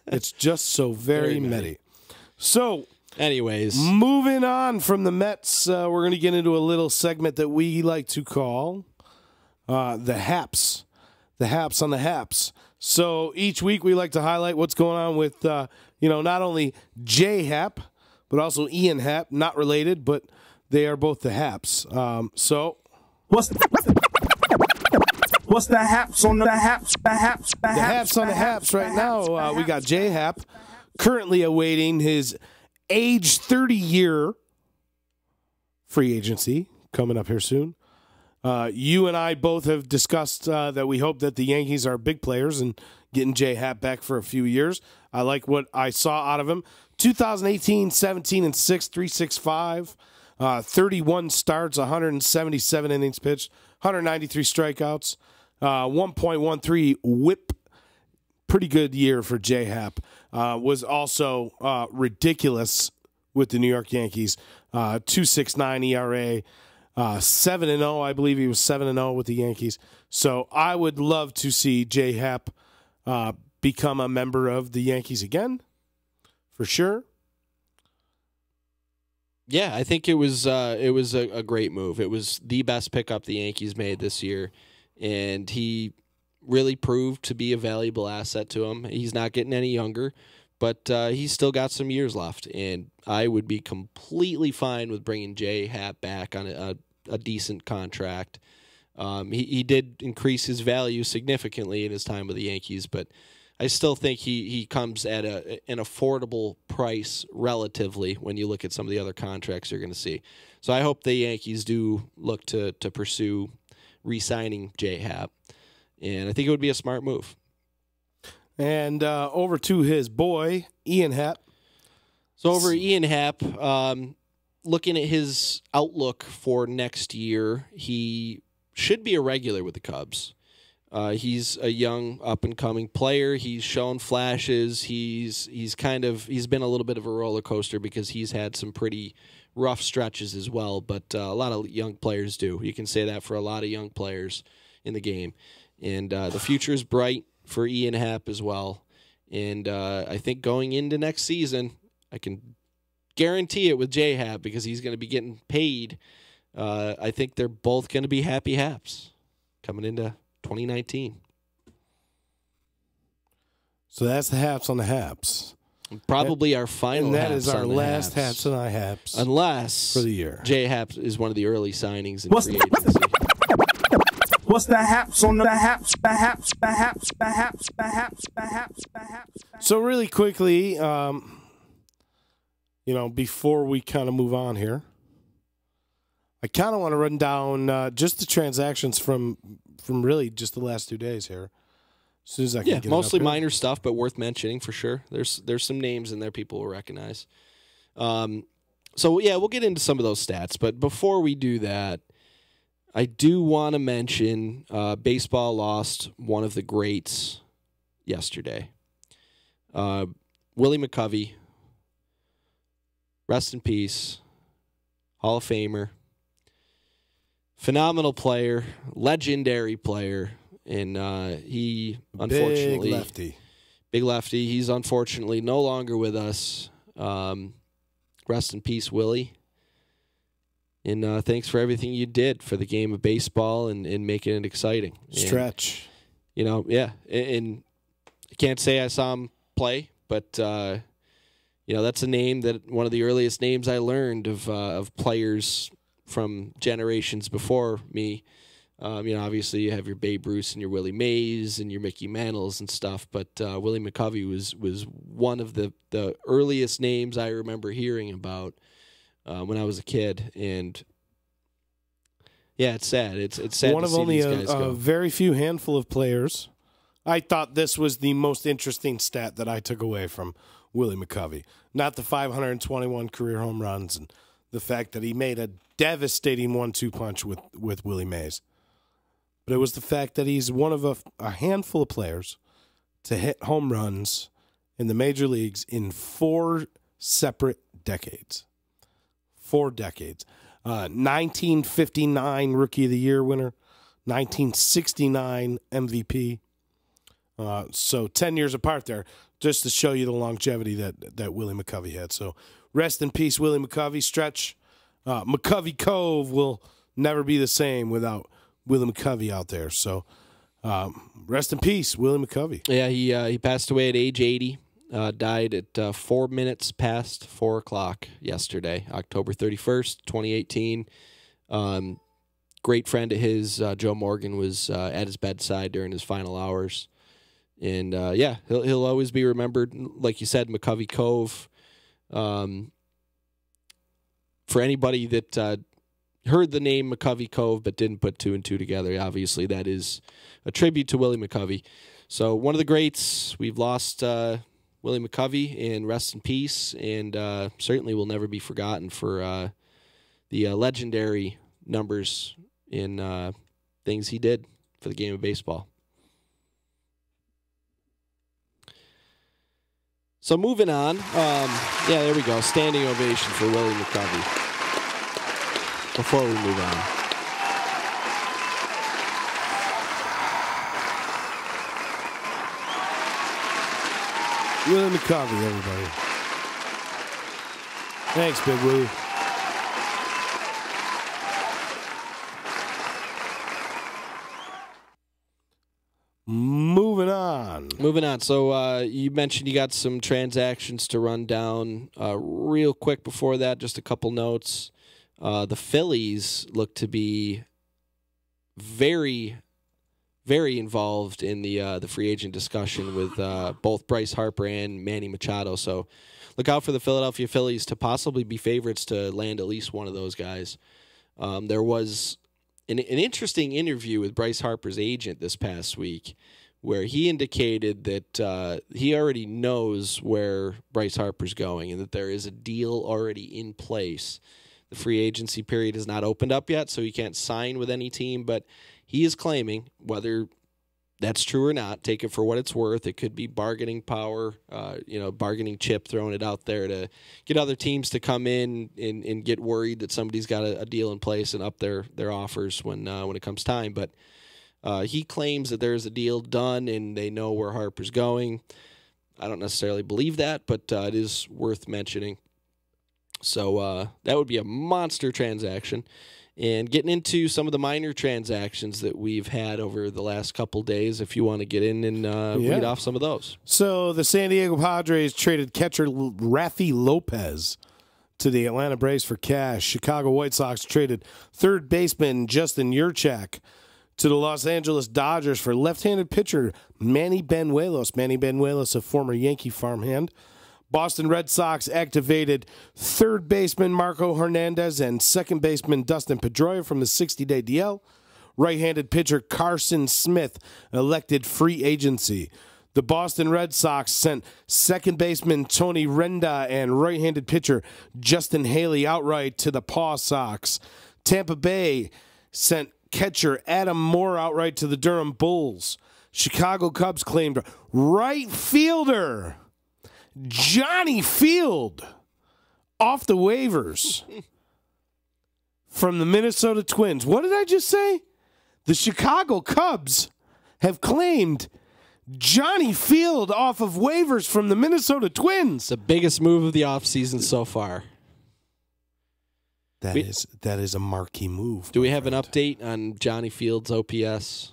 [SPEAKER 7] It's just so very Metty. So,
[SPEAKER 8] anyways,
[SPEAKER 7] moving on from the Mets, we're going to get into a little segment that we like to call the Haps. The Haps on the Haps. So each week we like to highlight what's going on with, not only Jay Happ, but also Ian Happ. Not related, but they are both the Haps.
[SPEAKER 9] What's the Haps on the Haps?
[SPEAKER 7] The Haps on the Haps right now. We got Jay Happ currently awaiting his age 30-year free agency coming up here soon. You and I both have discussed that we hope that the Yankees are big players and getting J Happ back for a few years. I like what I saw out of him. 2018, 17-6, 3.65, 31 starts, 177 innings pitched, 193 strikeouts, 1.13 WHIP. Pretty good year for J Happ. Was also ridiculous with the New York Yankees. 2.69 ERA. 7-0, I believe he was 7-0 with the Yankees. So I would love to see J Happ become a member of the Yankees again, for sure.
[SPEAKER 8] Yeah, I think it was a great move. It was the best pickup the Yankees made this year, and he really proved to be a valuable asset to him. He's not getting any younger, but he's still got some years left, and I would be completely fine with bringing J Happ back on a decent contract. He did increase his value significantly in his time with the Yankees, but I still think he comes at an affordable price relatively when you look at some of the other contracts you're going to see. So I hope the Yankees do look to pursue re-signing J Happ, and I think it would be a smart move.
[SPEAKER 7] And over to his boy, Ian Happ.
[SPEAKER 8] So over Ian Happ, looking at his outlook for next year, he should be a regular with the Cubs. He's a young up-and-coming player. He's shown flashes. He's been a little bit of a roller coaster because he's had some pretty rough stretches as well, but a lot of young players do. You can say that for a lot of young players in the game. And the future is bright for Ian Happ as well. And I think going into next season, I can guarantee it with J Happ because he's going to be getting paid. I think they're both going to be happy Happs coming into 2019.
[SPEAKER 7] So that's the Haps on the Haps.
[SPEAKER 8] Probably our final.
[SPEAKER 7] And that
[SPEAKER 8] Haps
[SPEAKER 7] is our
[SPEAKER 8] on the
[SPEAKER 7] last
[SPEAKER 8] Haps.
[SPEAKER 7] Haps on our Haps.
[SPEAKER 8] Unless
[SPEAKER 7] for the year.
[SPEAKER 8] J Happ is one of the early signings in
[SPEAKER 9] What's
[SPEAKER 8] free agency.
[SPEAKER 9] What's the Haps on the Haps? The Haps, the Haps, the Haps, the Haps, the Haps, the Haps.
[SPEAKER 7] So really quickly, before we kind of move on here, I kind of want to run down just the transactions from really just the last 2 days here. As soon as I can get it
[SPEAKER 8] mostly
[SPEAKER 7] up here.
[SPEAKER 8] minor stuff, but worth mentioning for sure. There's some names in there people will recognize. We'll get into some of those stats, but before we do that, I do want to mention baseball lost one of the greats yesterday. Willie McCovey, rest in peace, Hall of Famer, phenomenal player, legendary player, and he unfortunately big lefty. He's unfortunately no longer with us. Rest in peace, Willie. And thanks for everything you did for the game of baseball and making it exciting.
[SPEAKER 7] Stretch.
[SPEAKER 8] And, and I can't say I saw him play, but that's a name that one of the earliest names I learned of players from generations before me. Obviously you have your Babe Ruth and your Willie Mays and your Mickey Mantles and stuff, but Willie McCovey was one of the earliest names I remember hearing about when I was a kid. And yeah, it's sad. It's sad
[SPEAKER 7] one
[SPEAKER 8] to
[SPEAKER 7] of
[SPEAKER 8] see
[SPEAKER 7] only
[SPEAKER 8] these guys go.
[SPEAKER 7] a very few handful of players. I thought this was the most interesting stat that I took away from Willie McCovey. Not the 521 career home runs and the fact that he made a devastating 1-2 punch with Willie Mays. But it was the fact that he's one of a handful of players to hit home runs in the major leagues in 4 separate decades. 4 decades. 1959 Rookie of the Year winner, 1969 MVP. So 10 years apart there, just to show you the longevity that Willie McCovey had. So rest in peace, Willie McCovey. Stretch. McCovey Cove will never be the same without Willie McCovey out there. So rest in peace, Willie McCovey.
[SPEAKER 8] Yeah, he passed away at age 80. Died at 4 minutes past 4 o'clock yesterday, October 31st, 2018. Great friend of his, Joe Morgan, was at his bedside during his final hours. And, he'll always be remembered, like you said, McCovey Cove. For anybody that heard the name McCovey Cove, but didn't put two and two together. Obviously, that is a tribute to Willie McCovey. So one of the greats. We've lost Willie McCovey, and rest in peace, and certainly will never be forgotten for the legendary numbers in things he did for the game of baseball. So moving on. Yeah, there we go. Standing ovation for Willie McCovey. Before we move on.
[SPEAKER 7] Willie McCovey, everybody. Thanks, Big Willie. Moving on.
[SPEAKER 8] So you mentioned you got some transactions to run down. Real quick before that, just a couple notes. The Phillies look to be very, very involved in the free agent discussion with both Bryce Harper and Manny Machado. So look out for the Philadelphia Phillies to possibly be favorites to land at least one of those guys. There was an interesting interview with Bryce Harper's agent this past week where he indicated that he already knows where Bryce Harper's going and that there is a deal already in place. The free agency period is not opened up yet, so he can't sign with any team, but he is claiming, whether that's true or not, take it for what it's worth. It could be bargaining power, bargaining chip, throwing it out there to get other teams to come in and get worried that somebody's got a deal in place and up their offers when it comes time. But he claims that there's a deal done and they know where Harper's going. I don't necessarily believe that, but it is worth mentioning. So that would be a monster transaction. And getting into some of the minor transactions that we've had over the last couple days, if you want to get in and read off some of those.
[SPEAKER 7] So the San Diego Padres traded catcher Rafi Lopez to the Atlanta Braves for cash. Chicago White Sox traded third baseman Justin Yurchak to the Los Angeles Dodgers for left-handed pitcher Manny Banuelos. Manny Banuelos, a former Yankee farmhand. Boston Red Sox activated third baseman Marco Hernandez and second baseman Dustin Pedroia from the 60-day DL. Right-handed pitcher Carson Smith elected free agency. The Boston Red Sox sent second baseman Tony Renda and right-handed pitcher Justin Haley outright to the Paw Sox. Tampa Bay sent catcher Adam Moore outright to the Durham Bulls. Chicago Cubs claimed right fielder Johnny Field off the waivers from the Minnesota Twins. What did I just say? The Chicago Cubs have claimed Johnny Field off of waivers from the Minnesota Twins.
[SPEAKER 8] The biggest move of the offseason so far.
[SPEAKER 7] That is a marquee move.
[SPEAKER 8] Do we have an update on Johnny Field's OPS?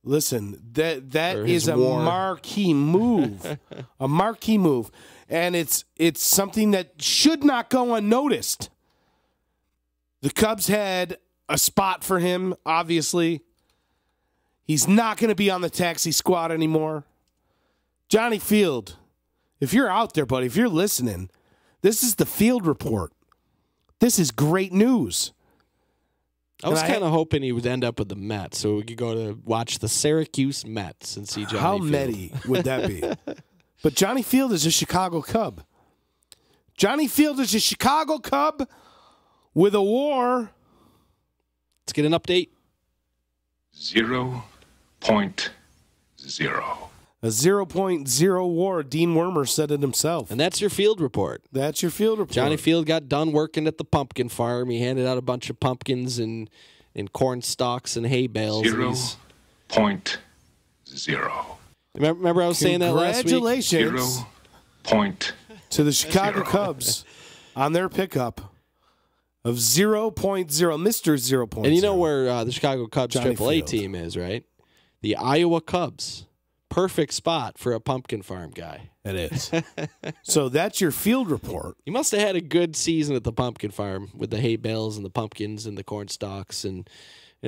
[SPEAKER 7] Listen, that is a marquee move. A marquee move. And it's something that should not go unnoticed. The Cubs had a spot for him, obviously. He's not going to be on the taxi squad anymore. Johnny Field, if you're out there, buddy, if you're listening, this is the Field Report. This is great news.
[SPEAKER 8] I was kind of hoping he would end up with the Mets, so we could go to watch the Syracuse Mets and see Johnny Field.
[SPEAKER 7] How many would that be? But Johnny Field is a Chicago Cub. Johnny Field is a Chicago Cub with a WAR.
[SPEAKER 8] Let's get an update.
[SPEAKER 10] 0.0.
[SPEAKER 7] A 0.0 WAR. Dean Wormer said it himself.
[SPEAKER 8] And that's your Field Report.
[SPEAKER 7] That's your Field Report.
[SPEAKER 8] Johnny Field got done working at the pumpkin farm. He handed out a bunch of pumpkins and corn stalks and hay bales.
[SPEAKER 10] 0.0.
[SPEAKER 8] Remember I was saying that last week?
[SPEAKER 7] Congratulations to the Chicago Cubs on their pickup of 0.0, Mr. 0.0.
[SPEAKER 8] And you know where the Chicago Cubs
[SPEAKER 7] Johnny
[SPEAKER 8] AAA
[SPEAKER 7] Field.
[SPEAKER 8] team is, right? The Iowa Cubs. Perfect spot for a pumpkin farm guy.
[SPEAKER 7] It is. So that's your Field Report.
[SPEAKER 8] He must have had a good season at the pumpkin farm with the hay bales and the pumpkins and the corn stalks and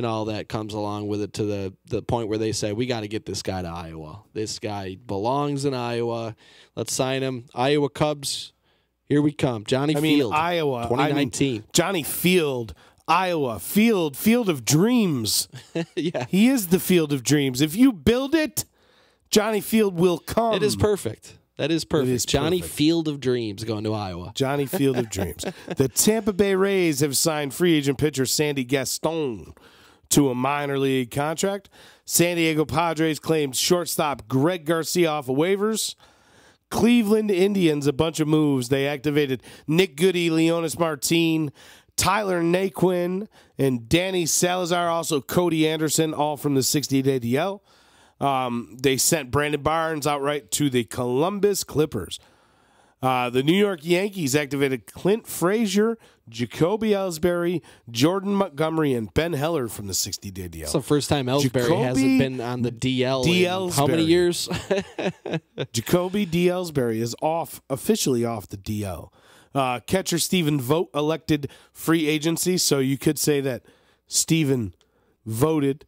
[SPEAKER 8] all that comes along with it to the point where they say, we got to get this guy to Iowa. This guy belongs in Iowa. Let's sign him. Iowa Cubs, here we come. Johnny Field,
[SPEAKER 7] Iowa.
[SPEAKER 8] 2019.
[SPEAKER 7] Johnny Field, Iowa, field of dreams.
[SPEAKER 8] Yeah.
[SPEAKER 7] He is the field of dreams. If you build it, Johnny Field will come.
[SPEAKER 8] It is perfect. That is perfect.
[SPEAKER 7] It is
[SPEAKER 8] Johnny
[SPEAKER 7] perfect.
[SPEAKER 8] Field of Dreams going to Iowa.
[SPEAKER 7] Johnny Field of Dreams. The Tampa Bay Rays have signed free agent pitcher Sandy Gaston to a minor league contract. San Diego Padres claimed shortstop Greg Garcia off of waivers. Cleveland Indians, a bunch of moves. They activated Nick Goody, Leonis Martin, Tyler Naquin, and Danny Salazar, also Cody Anderson, all from the 60-day DL. They sent Brandon Barnes outright to the Columbus Clippers. The New York Yankees activated Clint Frazier, Jacoby Ellsbury, Jordan Montgomery, and Ben Heller from the 60-day DL.
[SPEAKER 8] It's the first time Ellsbury hasn't been on the DL in how many years?
[SPEAKER 7] Jacoby D. Ellsbury is officially off the DL. Catcher Stephen Vogt elected free agency, so you could say that Stephen voted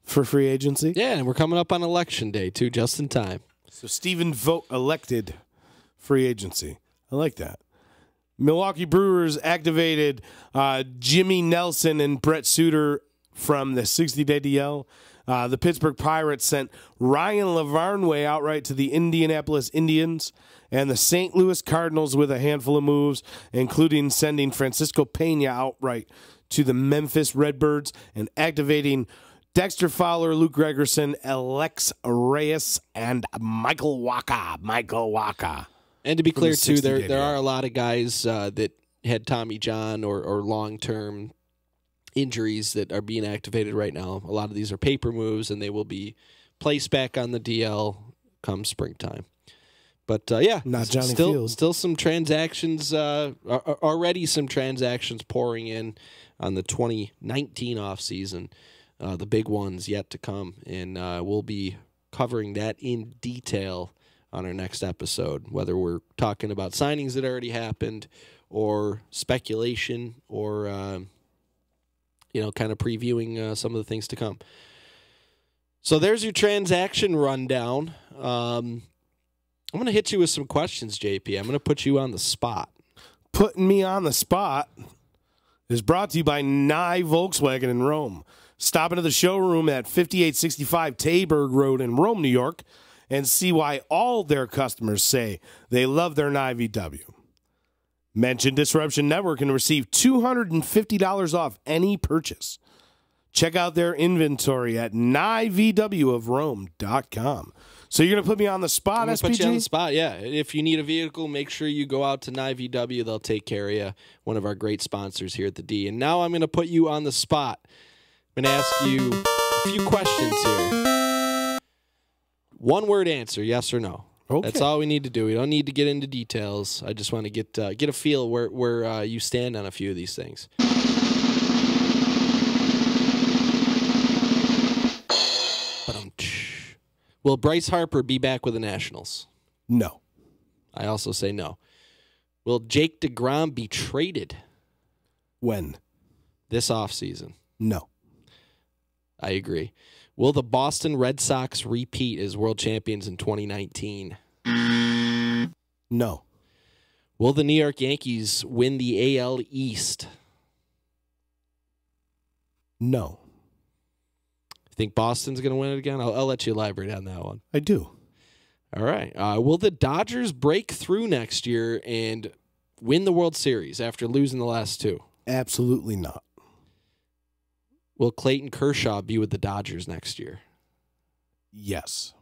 [SPEAKER 7] for free agency.
[SPEAKER 8] Yeah, and we're coming up on election day, too, just in time.
[SPEAKER 7] So Stephen Vogt elected free agency. I like that. Milwaukee Brewers activated Jimmy Nelson and Brett Suter from the 60-day DL. The Pittsburgh Pirates sent Ryan Lavarnway outright to the Indianapolis Indians, and the St. Louis Cardinals with a handful of moves, including sending Francisco Pena outright to the Memphis Redbirds and activating Dexter Fowler, Luke Gregerson, Alex Reyes, and Michael Waka.
[SPEAKER 8] And to be clear, too, there are a lot of guys that had Tommy John or long-term injuries that are being activated right now. A lot of these are paper moves, and they will be placed back on the DL come springtime. But,
[SPEAKER 7] not Johnny Field.
[SPEAKER 8] Still some transactions, already some transactions pouring in on the 2019 offseason. The big ones yet to come, and we'll be covering that in detail on our next episode, whether we're talking about signings that already happened or speculation or, kind of previewing some of the things to come. So there's your transaction rundown. I'm going to hit you with some questions, JP. I'm going to put you on the spot.
[SPEAKER 7] Putting me on the spot is brought to you by NYE Volkswagen in Rome. Stop into the showroom at 5865 Tayberg Road in Rome, New York, and see why all their customers say they love their NYE VW. Mention Disruption Network and receive $250 off any purchase. Check out their inventory at NYEVWofRome.com. So you're going to put me on the spot, SPG?
[SPEAKER 8] Put you on the spot, yeah. If you need a vehicle, make sure you go out to NYE VW. They'll take care of you, one of our great sponsors here at the D. And now I'm going to put you on the spot. I'm going to ask you a few questions here. One-word answer, yes or no.
[SPEAKER 7] Okay.
[SPEAKER 8] That's all we need to do. We don't need to get into details. I just want to get a feel where you stand on a few of these things. Will Bryce Harper be back with the Nationals?
[SPEAKER 7] No.
[SPEAKER 8] I also say no. Will Jake DeGrom be traded?
[SPEAKER 7] When?
[SPEAKER 8] This offseason?
[SPEAKER 7] No.
[SPEAKER 8] I agree. Will the Boston Red Sox repeat as world champions in 2019?
[SPEAKER 7] No.
[SPEAKER 8] Will the New York Yankees win the AL East?
[SPEAKER 7] No.
[SPEAKER 8] Think Boston's going to win it again? I'll let you elaborate on that one.
[SPEAKER 7] I do.
[SPEAKER 8] All right. Will the Dodgers break through next year and win the World Series after losing the last two?
[SPEAKER 7] Absolutely not.
[SPEAKER 8] Will Clayton Kershaw be with the Dodgers next year?
[SPEAKER 7] Yes.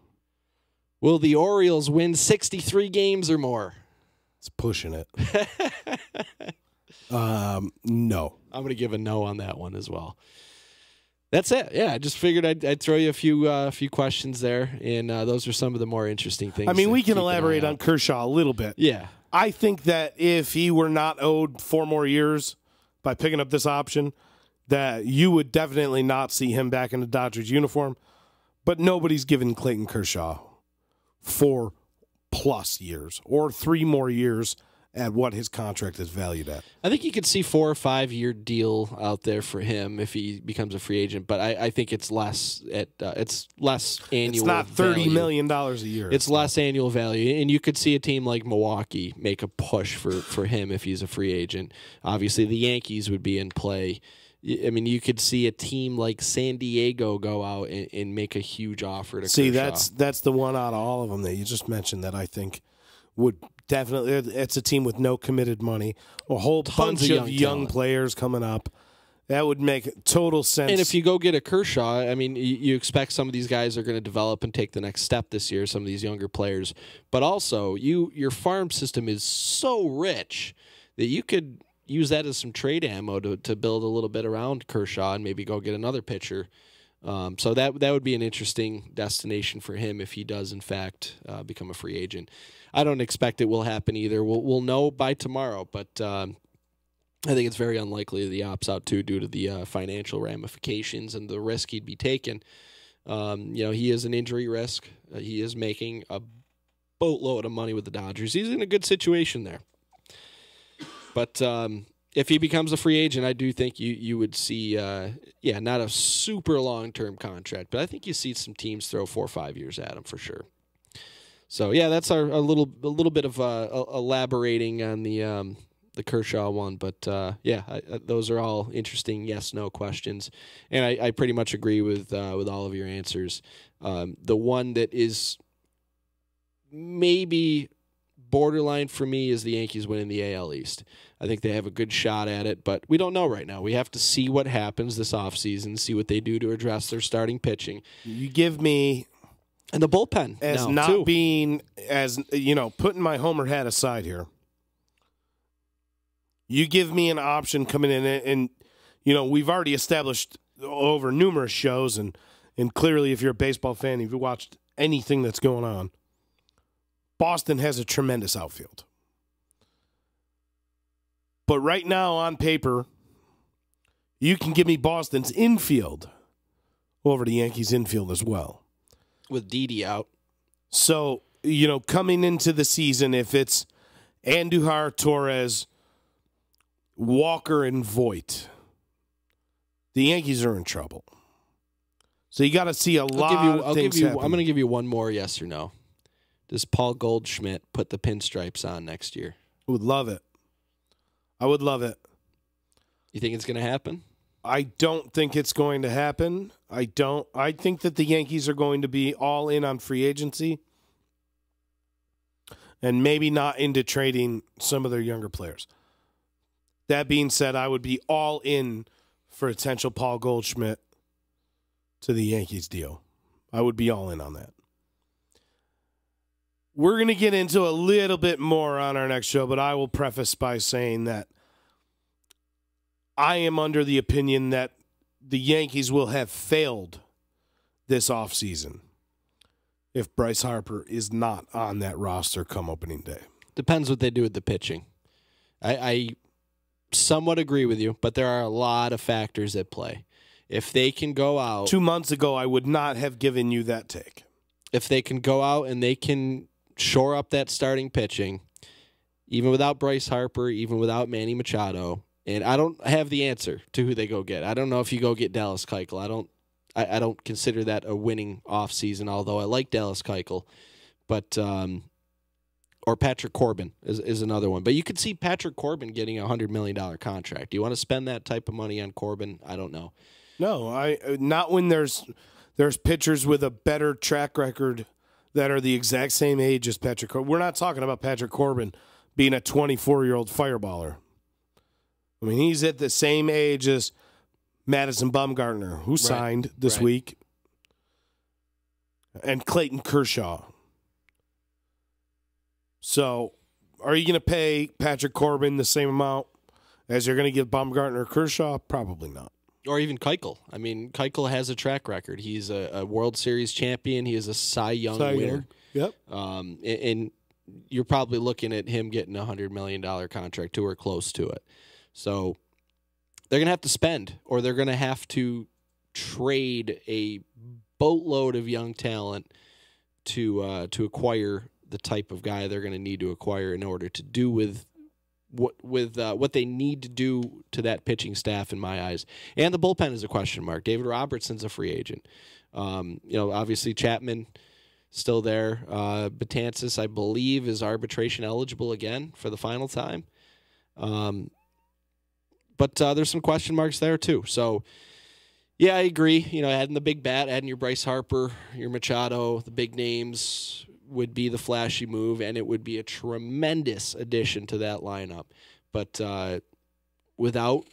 [SPEAKER 8] Will the Orioles win 63 games or more?
[SPEAKER 7] It's pushing it. No.
[SPEAKER 8] I'm going to give a no on that one as well. That's it. Yeah, I just figured I'd throw you a few questions there, and those are some of the more interesting things.
[SPEAKER 7] I mean, we can elaborate on Kershaw a little bit.
[SPEAKER 8] Yeah.
[SPEAKER 7] I think that if he were not owed 4 more years by picking up this option, that you would definitely not see him back in the Dodgers uniform. But nobody's given Clayton Kershaw 4+ years or 3 more years at what his contract is valued at.
[SPEAKER 8] I think you could see 4 or 5 year deal out there for him if he becomes a free agent, but I think it's less it's less annual.
[SPEAKER 7] It's not $30 million a year.
[SPEAKER 8] It's less annual value, and you could see a team like Milwaukee make a push for him if he's a free agent. Obviously, the Yankees would be in play I mean, you could see a team like San Diego go out and make a huge offer to
[SPEAKER 7] See,
[SPEAKER 8] Kershaw.
[SPEAKER 7] that's the one out of all of them that you just mentioned that I think would definitely. It's a team with no committed money, a whole
[SPEAKER 8] Tons
[SPEAKER 7] bunch
[SPEAKER 8] of
[SPEAKER 7] of
[SPEAKER 8] young
[SPEAKER 7] young players coming up. That would make total sense.
[SPEAKER 8] And if you go get a Kershaw, I mean, you expect some of these guys are going to develop and take the next step this year, some of these younger players. But also, your farm system is so rich that you could use that as some trade ammo to build a little bit around Kershaw and maybe go get another pitcher. So that would be an interesting destination for him if he does, in fact, become a free agent. I don't expect it will happen either. We'll know by tomorrow, but I think it's very unlikely that he opts out too due to the financial ramifications and the risk he'd be taking. He is an injury risk. He is making a boatload of money with the Dodgers. He's in a good situation there. But if he becomes a free agent, I do think you would see, not a super long-term contract, but I think you see some teams throw 4 or 5 years at him for sure. So, yeah, that's a little bit of elaborating on the Kershaw one, but those are all interesting yes/no questions, and I pretty much agree with all of your answers. The one that is maybe borderline for me is the Yankees winning the AL East. I think they have a good shot at it, but we don't know right now. We have to see what happens this offseason, see what they do to address their starting pitching.
[SPEAKER 7] You give me
[SPEAKER 8] and the bullpen
[SPEAKER 7] as
[SPEAKER 8] now,
[SPEAKER 7] not
[SPEAKER 8] too.
[SPEAKER 7] being as putting my homer hat aside here. You give me an option coming in, and we've already established over numerous shows, and clearly, if you're a baseball fan, if you watched anything that's going on, Boston has a tremendous outfield. But right now, on paper, you can give me Boston's infield over the Yankees' infield as well.
[SPEAKER 8] With Didi out.
[SPEAKER 7] So, coming into the season, if it's Andujar, Torres, Walker, and Voit, the Yankees are in trouble. So you got to see a lot of things happen.
[SPEAKER 8] I'm going to give you one more yes or no. Does Paul Goldschmidt put the pinstripes on next year?
[SPEAKER 7] I would love it. I would love it.
[SPEAKER 8] You think it's going to happen?
[SPEAKER 7] I don't think it's going to happen. I don't. I think that the Yankees are going to be all in on free agency and maybe not into trading some of their younger players. That being said, I would be all in for a potential Paul Goldschmidt to the Yankees deal. I would be all in on that. We're going to get into a little bit more on our next show, but I will preface by saying that I am under the opinion that the Yankees will have failed this offseason if Bryce Harper is not on that roster come opening day.
[SPEAKER 8] Depends what they do with the pitching. I somewhat agree with you, but there are a lot of factors at play. If they can go out...
[SPEAKER 7] 2 months ago, I would not have given you that take.
[SPEAKER 8] If they can go out and they can shore up that starting pitching, even without Bryce Harper, even without Manny Machado, and I don't have the answer to who they go get. I don't know if you go get Dallas Keuchel. I don't consider that a winning offseason, although I like Dallas Keuchel. But or Patrick Corbin is another one. But you could see Patrick Corbin getting a $100 million contract. Do you want to spend that type of money on Corbin? I don't know.
[SPEAKER 7] No, not when there's pitchers with a better track record that are the exact same age as Patrick Corbin. We're not talking about Patrick Corbin being a 24-year-old fireballer. I mean, he's at the same age as Madison Bumgarner, who signed this week, and Clayton Kershaw. So, are you going to pay Patrick Corbin the same amount as you're going to give Bumgarner or Kershaw? Probably not.
[SPEAKER 8] Or even Keuchel. I mean, Keuchel has a track record. He's a World Series champion. He is a Cy Young winner.
[SPEAKER 7] Yep.
[SPEAKER 8] And you're probably looking at him getting a $100 million contract too, or close to it. So they're going to have to spend, or they're going to have to trade a boatload of young talent to acquire the type of guy they're going to need to acquire in order to do with what they need to do to that pitching staff, in my eyes. And the bullpen is a question mark. David Robertson's a free agent. Obviously Chapman still there. Betances, I believe, is arbitration eligible again for the final time. But there's some question marks there too. So, yeah, I agree. Adding the big bat, adding your Bryce Harper, your Machado, the big names would be the flashy move, and it would be a tremendous addition to that lineup. But without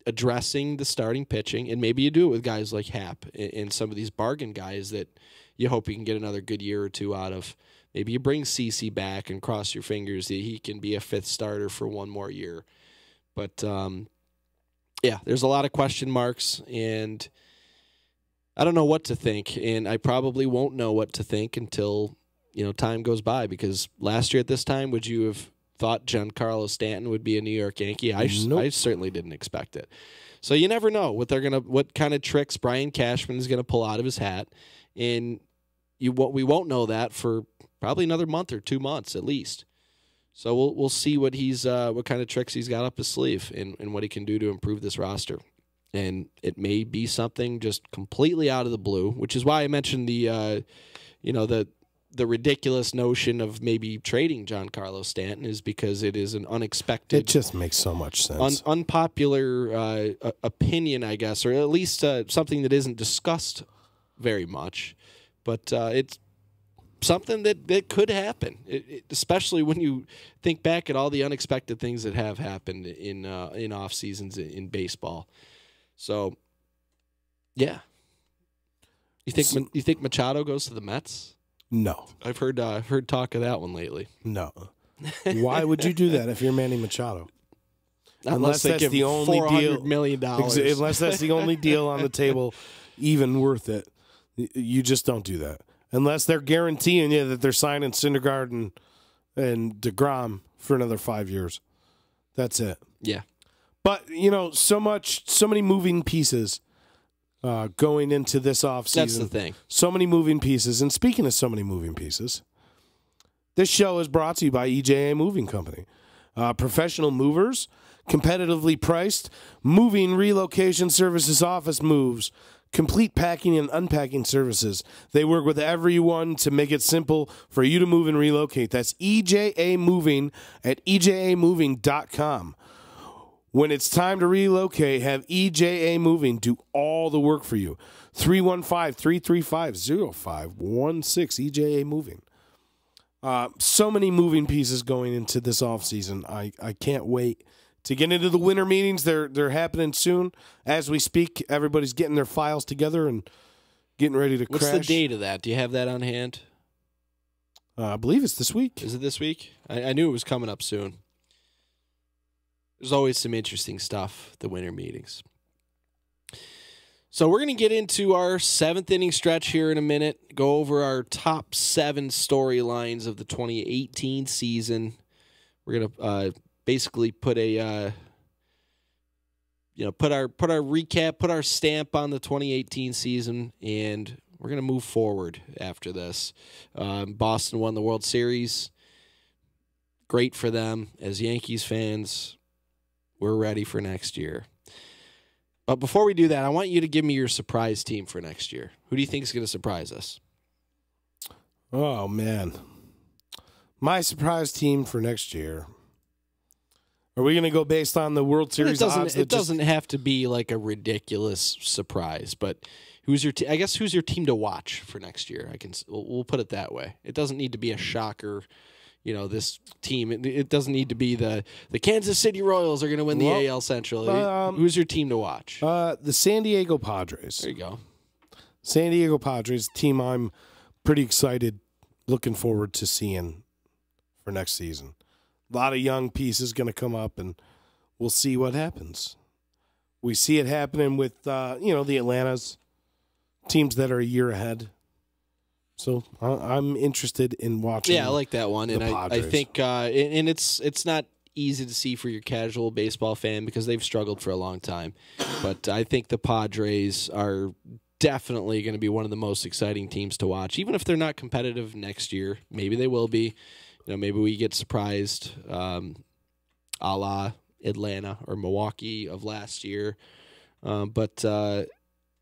[SPEAKER 8] addressing the starting pitching, and maybe you do it with guys like Happ and some of these bargain guys that you hope you can get another good year or two out of. Maybe you bring CeCe back and cross your fingers that he can be a fifth starter for one more year. But, yeah, there's a lot of question marks, and I don't know what to think, and I probably won't know what to think until, time goes by, because last year at this time, would you have thought Giancarlo Stanton would be a New York Yankee? I certainly didn't expect it. So you never know what kind of tricks Brian Cashman is going to pull out of his hat, and we won't know that for probably another month or 2 months at least. So we'll see what kind of tricks he's got up his sleeve and what he can do to improve this roster. And it may be something just completely out of the blue, which is why I mentioned the ridiculous notion of maybe trading Giancarlo Stanton, is because it is an unexpected.
[SPEAKER 7] It just makes so much sense.
[SPEAKER 8] Unpopular opinion, I guess, or at least something that isn't discussed very much. But it's something that could happen, especially when you think back at all the unexpected things that have happened in off seasons in baseball. So, yeah, you think Machado goes to the Mets?
[SPEAKER 7] No,
[SPEAKER 8] I've heard talk of that one lately.
[SPEAKER 7] No, why would you do that if you're Manny Machado?
[SPEAKER 8] Unless that's the only deal, $400 million.
[SPEAKER 7] Unless that's the only deal on the table, even worth it. You just don't do that. Unless they're guaranteeing you that they're signing Syndergaard and DeGrom for another 5 years. That's it.
[SPEAKER 8] Yeah.
[SPEAKER 7] But, so many moving pieces going into this offseason.
[SPEAKER 8] That's the thing.
[SPEAKER 7] So many moving pieces. And speaking of so many moving pieces, this show is brought to you by EJA Moving Company. Professional movers, competitively priced, moving, relocation services, office moves, complete packing and unpacking services. They work with everyone to make it simple for you to move and relocate. That's EJA Moving at ejamoving.com. When it's time to relocate, have EJA Moving do all the work for you. 315-335-0516, EJA Moving. So many moving pieces going into this offseason. I can't wait to get into the winter meetings. They're happening soon. As we speak, everybody's getting their files together and getting ready to crash.
[SPEAKER 8] What's the date of that? Do you have that on hand?
[SPEAKER 7] I believe it's this week.
[SPEAKER 8] Is it this week? I knew it was coming up soon. There's always some interesting stuff, the winter meetings. So we're going to get into our seventh inning stretch here in a minute, go over our top 7 storylines of the 2018 season. We're going to basically put a put our recap, put our stamp on the 2018 season, and we're going to move forward after this. Boston won the World Series. Great for them. As Yankees fans, we're ready for next year. But before we do that, I want you to give me your surprise team for next year. Who do you think is going to surprise us?
[SPEAKER 7] Oh, man. My surprise team for next year. Are we going to go based on the World Series odds?
[SPEAKER 8] It doesn't have to be like a ridiculous surprise, but who's your I guess who's your team to watch for next year? We'll put it that way. It doesn't need to be a shocker. This team, it doesn't need to be the Kansas City Royals are going to win the AL Central. Who's your team to watch?
[SPEAKER 7] The San Diego Padres.
[SPEAKER 8] There you go.
[SPEAKER 7] San Diego Padres, team I'm pretty excited, looking forward to seeing for next season. A lot of young pieces going to come up, and we'll see what happens. We see it happening with, the Atlantas, teams that are a year ahead. So I'm interested in watching.
[SPEAKER 8] Yeah, I like that one, and I think, and it's not easy to see for your casual baseball fan because they've struggled for a long time. But I think the Padres are definitely going to be one of the most exciting teams to watch, even if they're not competitive next year. Maybe they will be. Maybe we get surprised, a la Atlanta or Milwaukee of last year.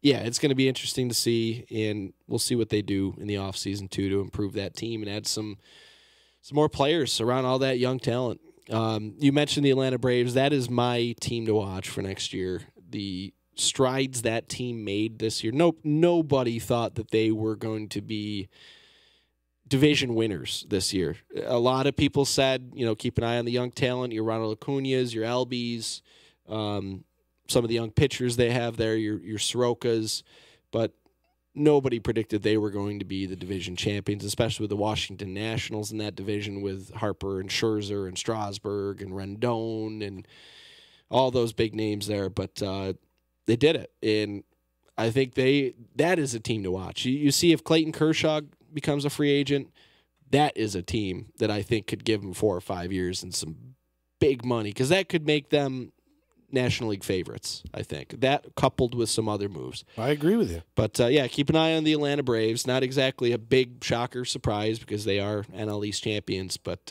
[SPEAKER 8] Yeah, it's going to be interesting to see, and we'll see what they do in the offseason, too, to improve that team and add some more players around all that young talent. You mentioned the Atlanta Braves. That is my team to watch for next year. The strides that team made this year. Nobody thought that they were going to be division winners this year. A lot of people said, keep an eye on the young talent, your Ronald Acuñas, your Albies, some of the young pitchers they have there, your Sorokas, but nobody predicted they were going to be the division champions, especially with the Washington Nationals in that division with Harper and Scherzer and Strasburg and Rendon and all those big names there. But they did it, and I think that is a team to watch. You see if Clayton Kershaw becomes a free agent, that is a team that I think could give him 4 or 5 years and some big money, because that could make them National League favorites, I think. That coupled with some other moves.
[SPEAKER 7] I agree with you.
[SPEAKER 8] But, keep an eye on the Atlanta Braves. Not exactly a big shocker surprise because they are NL East champions, but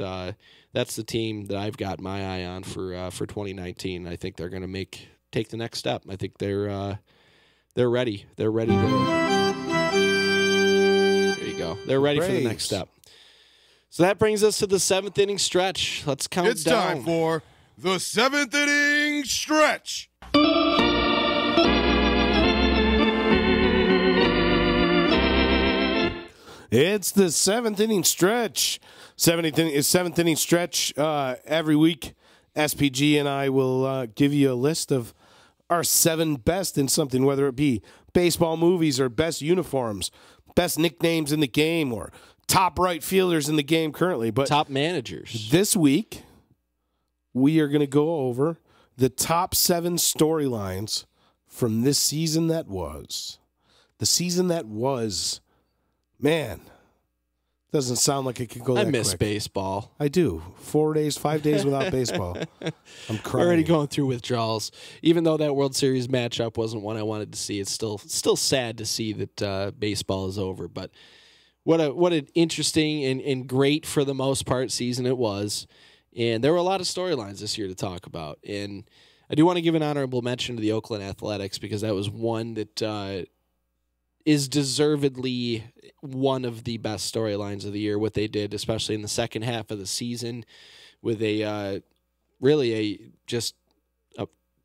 [SPEAKER 8] that's the team that I've got my eye on for 2019. I think they're going to take the next step. I think they're ready. They're ready to... There you go. They're ready for the next step. So that brings us to the 7th inning stretch. Let's count down.
[SPEAKER 2] It's time for the 7th inning stretch.
[SPEAKER 7] It's the 7th inning stretch. 7th inning stretch every week. SPG and I will give you a list of our 7 best in something, whether it be baseball movies or best uniforms, best nicknames in the game, or top right fielders in the game currently. But
[SPEAKER 8] top managers.
[SPEAKER 7] This week, we are going to go over the top 7 storylines from this season that was. The season that was. Man, doesn't sound like it could go that quick.
[SPEAKER 8] I miss baseball.
[SPEAKER 7] I do. 4 days, 5 days without baseball. I'm crying.
[SPEAKER 8] Already going through withdrawals. Even though that World Series matchup wasn't one I wanted to see, it's still sad to see that baseball is over. But what an interesting and great, for the most part, season it was. And there were a lot of storylines this year to talk about. And I do want to give an honorable mention to the Oakland Athletics, because that was one that is deservedly one of the best storylines of the year, what they did, especially in the second half of the season, with a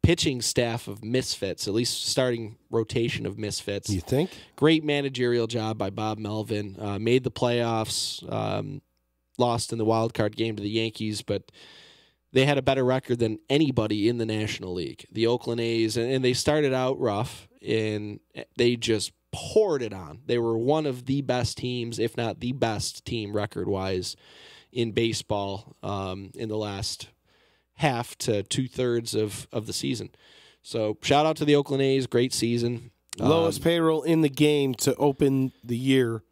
[SPEAKER 8] pitching staff of misfits, at least starting rotation of misfits.
[SPEAKER 7] You think?
[SPEAKER 8] Great managerial job by Bob Melvin. Made the playoffs, lost in the wild card game to the Yankees, but they had a better record than anybody in the National League. The Oakland A's, and they started out rough, and they just poured it on. They were one of the best teams, if not the best team record-wise in baseball in the last half to 2/3 of the season. So shout out to the Oakland A's. Great season.
[SPEAKER 7] Lowest payroll in the game to open the year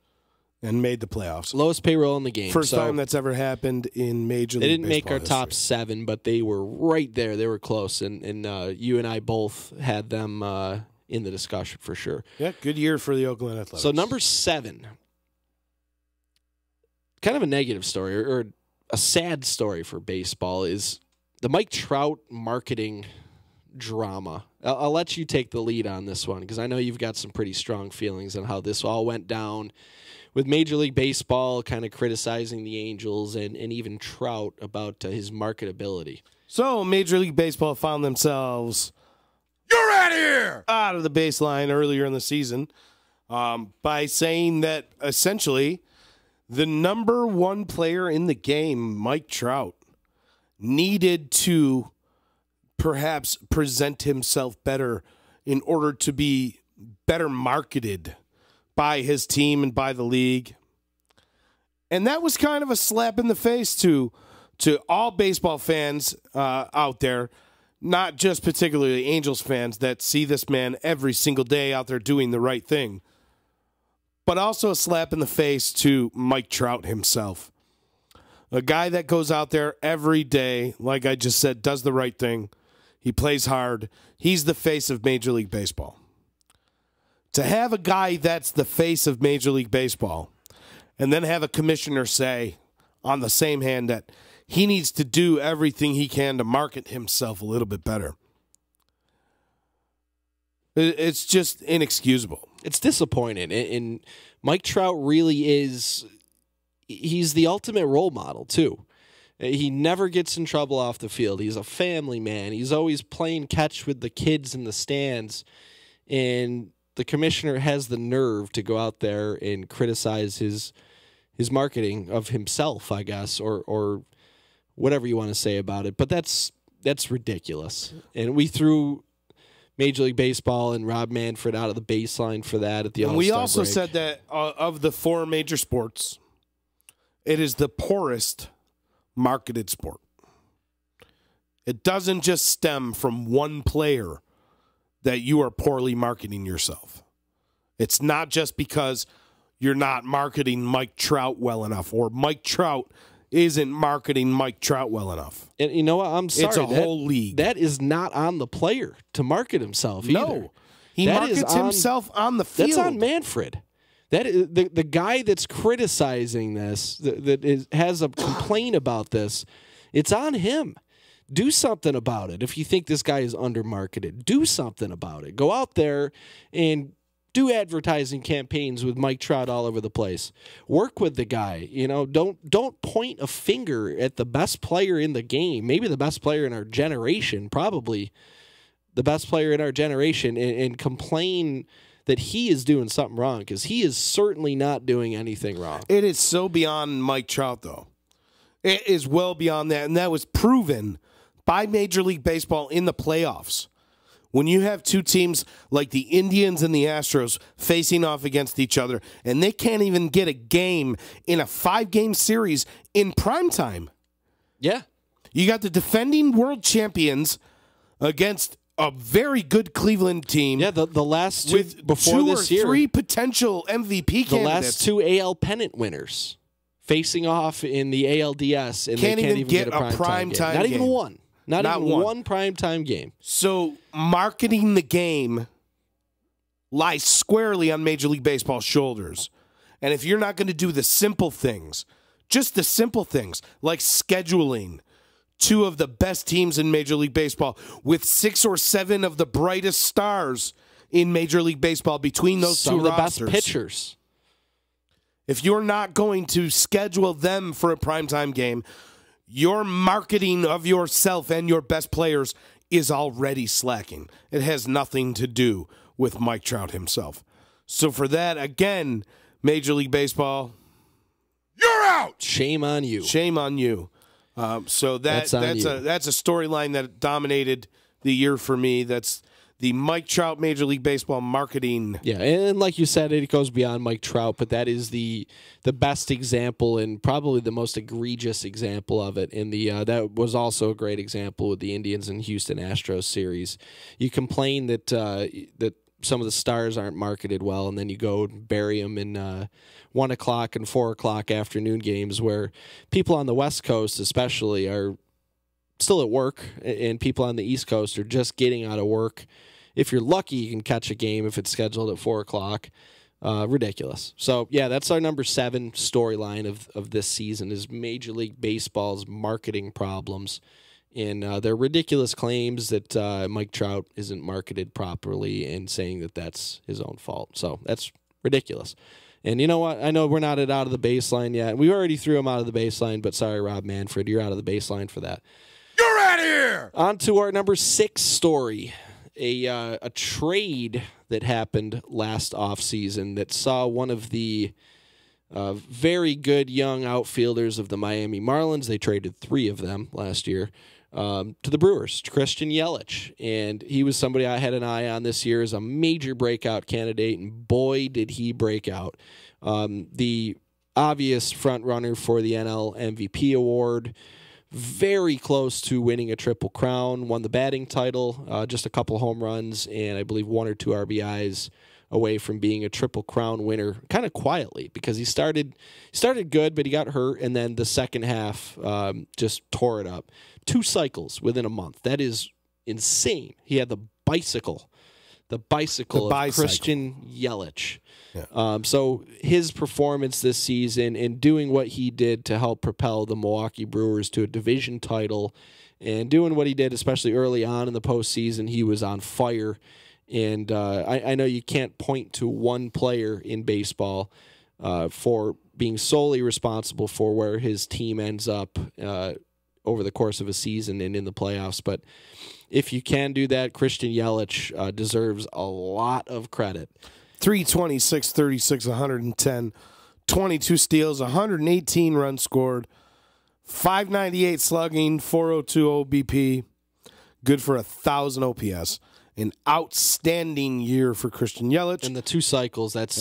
[SPEAKER 7] and made the playoffs.
[SPEAKER 8] Lowest payroll in the game.
[SPEAKER 7] First time that's ever happened in Major League Baseball.
[SPEAKER 8] They didn't make our
[SPEAKER 7] history.
[SPEAKER 8] top 7, but they were right there. They were close, and you and I both had them in the discussion for sure.
[SPEAKER 7] Yeah, good year for the Oakland Athletics.
[SPEAKER 8] So number 7, kind of a negative story or a sad story for baseball, is the Mike Trout marketing drama. I'll let you take the lead on this one, because I know you've got some pretty strong feelings on how this all went down, with Major League Baseball kind of criticizing the Angels and even Trout about his marketability.
[SPEAKER 7] So Major League Baseball found themselves...
[SPEAKER 2] You're out of here!
[SPEAKER 7] Out of the baseline earlier in the season by saying that essentially the number 1 player in the game, Mike Trout, needed to perhaps present himself better in order to be better marketed by his team and by the league. And that was kind of a slap in the face to all baseball fans out there, not just particularly Angels fans that see this man every single day out there doing the right thing, but also a slap in the face to Mike Trout himself. A guy that goes out there every day, like I just said, does the right thing. He plays hard. He's the face of Major League Baseball. To have a guy that's the face of Major League Baseball and then have a commissioner say on the same hand that he needs to do everything he can to market himself a little bit better. It's just inexcusable.
[SPEAKER 8] It's disappointing. And Mike Trout really is, he's the ultimate role model, too. He never gets in trouble off the field. He's a family man. He's always playing catch with the kids in the stands. And the commissioner has the nerve to go out there and criticize his marketing of himself, I guess, or whatever you want to say about it. But that's ridiculous. And we threw Major League Baseball and Rob Manfred out of the baseline for that at the All-Star break.
[SPEAKER 7] We also said that of the 4 major sports, it is the poorest marketed sport. It doesn't just stem from one player that you are poorly marketing yourself. It's not just because you're not marketing Mike Trout well enough, or Mike Trout isn't marketing Mike Trout well enough.
[SPEAKER 8] And you know what? I'm sorry.
[SPEAKER 7] It's a whole league.
[SPEAKER 8] That is not on the player to market himself either.
[SPEAKER 7] No. He markets himself on the field.
[SPEAKER 8] That's on Manfred. That is the guy that's criticizing this, has a complaint about this, it's on him. Do something about it. If you think this guy is undermarketed, do something about it. Go out there and do advertising campaigns with Mike Trout all over the place. Work with the guy. Don't point a finger at the best player in the game, maybe the best player in our generation, probably the best player in our generation, and complain that he is doing something wrong, because he is certainly not doing anything wrong.
[SPEAKER 7] It is so beyond Mike Trout, though. It is well beyond that, and that was proven by Major League Baseball in the playoffs. When you have two teams like the Indians and the Astros facing off against each other, and they can't even get a game in a 5-game series in primetime.
[SPEAKER 8] Yeah.
[SPEAKER 7] You got the defending world champions against a very good Cleveland team.
[SPEAKER 8] Yeah, the last two
[SPEAKER 7] with
[SPEAKER 8] before
[SPEAKER 7] 2
[SPEAKER 8] this
[SPEAKER 7] or
[SPEAKER 8] year,
[SPEAKER 7] 3 potential MVP candidates.
[SPEAKER 8] The last 2 AL pennant winners facing off in the ALDS, and
[SPEAKER 7] can't
[SPEAKER 8] they can't
[SPEAKER 7] even get
[SPEAKER 8] a prime time game. Not even
[SPEAKER 7] game.
[SPEAKER 8] one. Not even one primetime game.
[SPEAKER 7] So marketing the game lies squarely on Major League Baseball's shoulders. And if you're not going to do the simple things, just the simple things, like scheduling 2 of the best teams in Major League Baseball with 6 or 7 of the brightest stars in Major League Baseball between those
[SPEAKER 8] Some
[SPEAKER 7] two
[SPEAKER 8] of the
[SPEAKER 7] rosters.
[SPEAKER 8] best pitchers.
[SPEAKER 7] If you're not going to schedule them for a primetime game, your marketing of yourself and your best players is already slacking. It has nothing to do with Mike Trout himself. So for that, again, Major League Baseball, you're out.
[SPEAKER 8] Shame on you.
[SPEAKER 7] Shame on you. So that's a storyline that dominated the year for me. That's the Mike Trout Major League Baseball marketing.
[SPEAKER 8] Yeah, and like you said, it goes beyond Mike Trout, but that is the best example and probably the most egregious example of it. In the that was also a great example with the Indians and Houston Astros series. You complain that that some of the stars aren't marketed well, and then you go and bury them in 1 o'clock and 4 o'clock afternoon games where people on the West Coast especially are still at work, and people on the East Coast are just getting out of work. If you're lucky, you can catch a game if it's scheduled at 4 o'clock. Ridiculous. So, yeah, that's our number 7 storyline of this season is Major League Baseball's marketing problems. And their ridiculous claims that Mike Trout isn't marketed properly and saying that that's his own fault. So that's ridiculous. And you know what? I know we're not out of the baseline yet. We already threw him out of the baseline, but sorry, Rob Manfred, you're out of the baseline for that.
[SPEAKER 2] You're out of here!
[SPEAKER 8] On to our number 6 story. A trade that happened last offseason that saw one of the very good young outfielders of the Miami Marlins, they traded 3 of them last year, to the Brewers, Christian Yelich. And he was somebody I had an eye on this year as a major breakout candidate, and boy, did he break out. The obvious front runner for the NL MVP award, very close to winning a Triple Crown, won the batting title, just a couple home runs, and I believe 1 or 2 RBIs away from being a Triple Crown winner, kind of quietly, because he started good, but he got hurt, and then the second half just tore it up. 2 cycles within a month. That is insane. He had the bicycle of Christian Yelich. Yeah. So his performance this season and doing what he did to help propel the Milwaukee Brewers to a division title and doing what he did, especially early on in the postseason, he was on fire. And I know you can't point to one player in baseball for being solely responsible for where his team ends up over the course of a season and in the playoffs. But if you can do that, Christian Yelich deserves a lot of credit.
[SPEAKER 7] 326, 36, 110, 22 steals, 118 runs scored, 598 slugging, 402 OBP, good for 1,000 OPS. An outstanding year for Christian Yelich.
[SPEAKER 8] And the 2 cycles, that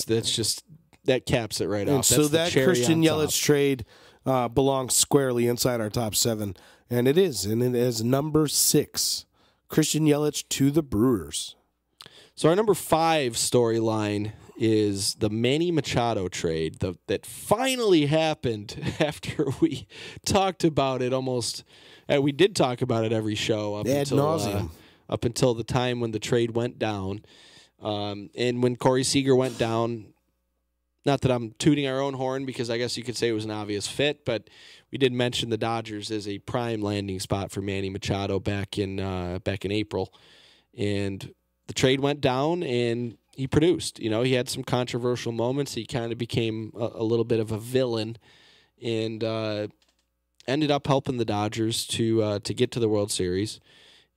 [SPEAKER 8] caps it right
[SPEAKER 7] and
[SPEAKER 8] off.
[SPEAKER 7] So
[SPEAKER 8] that's
[SPEAKER 7] that Christian Yelich trade belongs squarely inside our top 7. And it is. And it is number 6. Christian Yelich to the Brewers.
[SPEAKER 8] So our number 5 storyline is the Manny Machado trade that finally happened after we talked about it almost. We did talk about it every show up until the time when the trade went down. And when Corey Seager went down, not that I'm tooting our own horn because I guess you could say it was an obvious fit, but we did mention the Dodgers as a prime landing spot for Manny Machado back in April. And the trade went down, and he produced. You know, he had some controversial moments. He kind of became a little bit of a villain, and ended up helping the Dodgers to get to the World Series.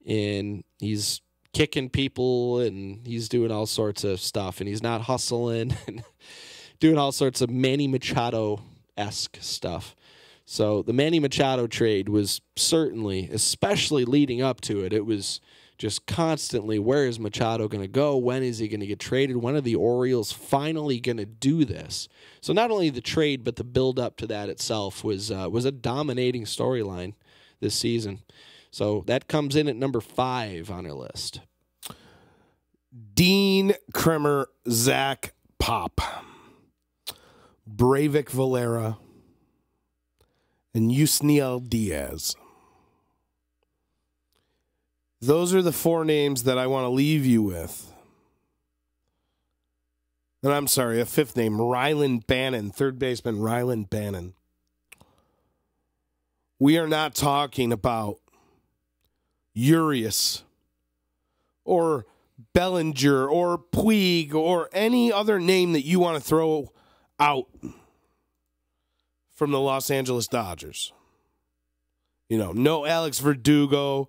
[SPEAKER 8] And he's kicking people, and he's doing all sorts of stuff, and he's not hustling and doing all sorts of Manny Machado-esque stuff. So the Manny Machado trade was certainly, especially leading up to it, it was just constantly, where is Machado going to go? When is he going to get traded? When are the Orioles finally going to do this? So not only the trade, but the build-up to that itself was a dominating storyline this season. So that comes in at number 5 on our list.
[SPEAKER 7] Dean Kremer, Zach Pop, Breivik Valera, and Yusniel Diaz. Those are the 4 names that I want to leave you with. And I'm sorry, a 5th name, Ryland Bannon, third baseman Ryland Bannon. We are not talking about Urias or Bellinger or Puig or any other name that you want to throw out from the Los Angeles Dodgers. You know, no Alex Verdugo,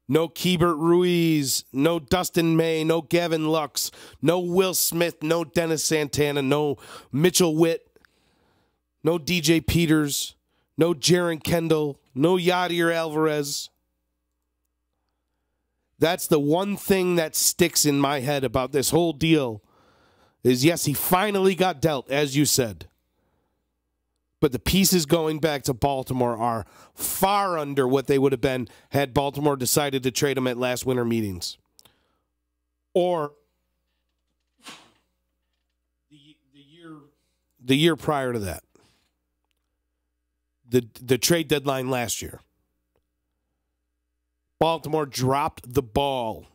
[SPEAKER 7] no Keibert Ruiz, no Dustin May, no Gavin Lux, no Will Smith, no Dennis Santana, no Mitchell Witt, no DJ Peters, no Jaron Kendall, no Yadier Alvarez. That's the one thing that sticks in my head about this whole deal is, yes, he finally got dealt, as you said. But the pieces going back to Baltimore are far under what they would have been had Baltimore decided to trade him at last winter meetings. Or the year prior to that. The trade deadline last year. Baltimore dropped the ball.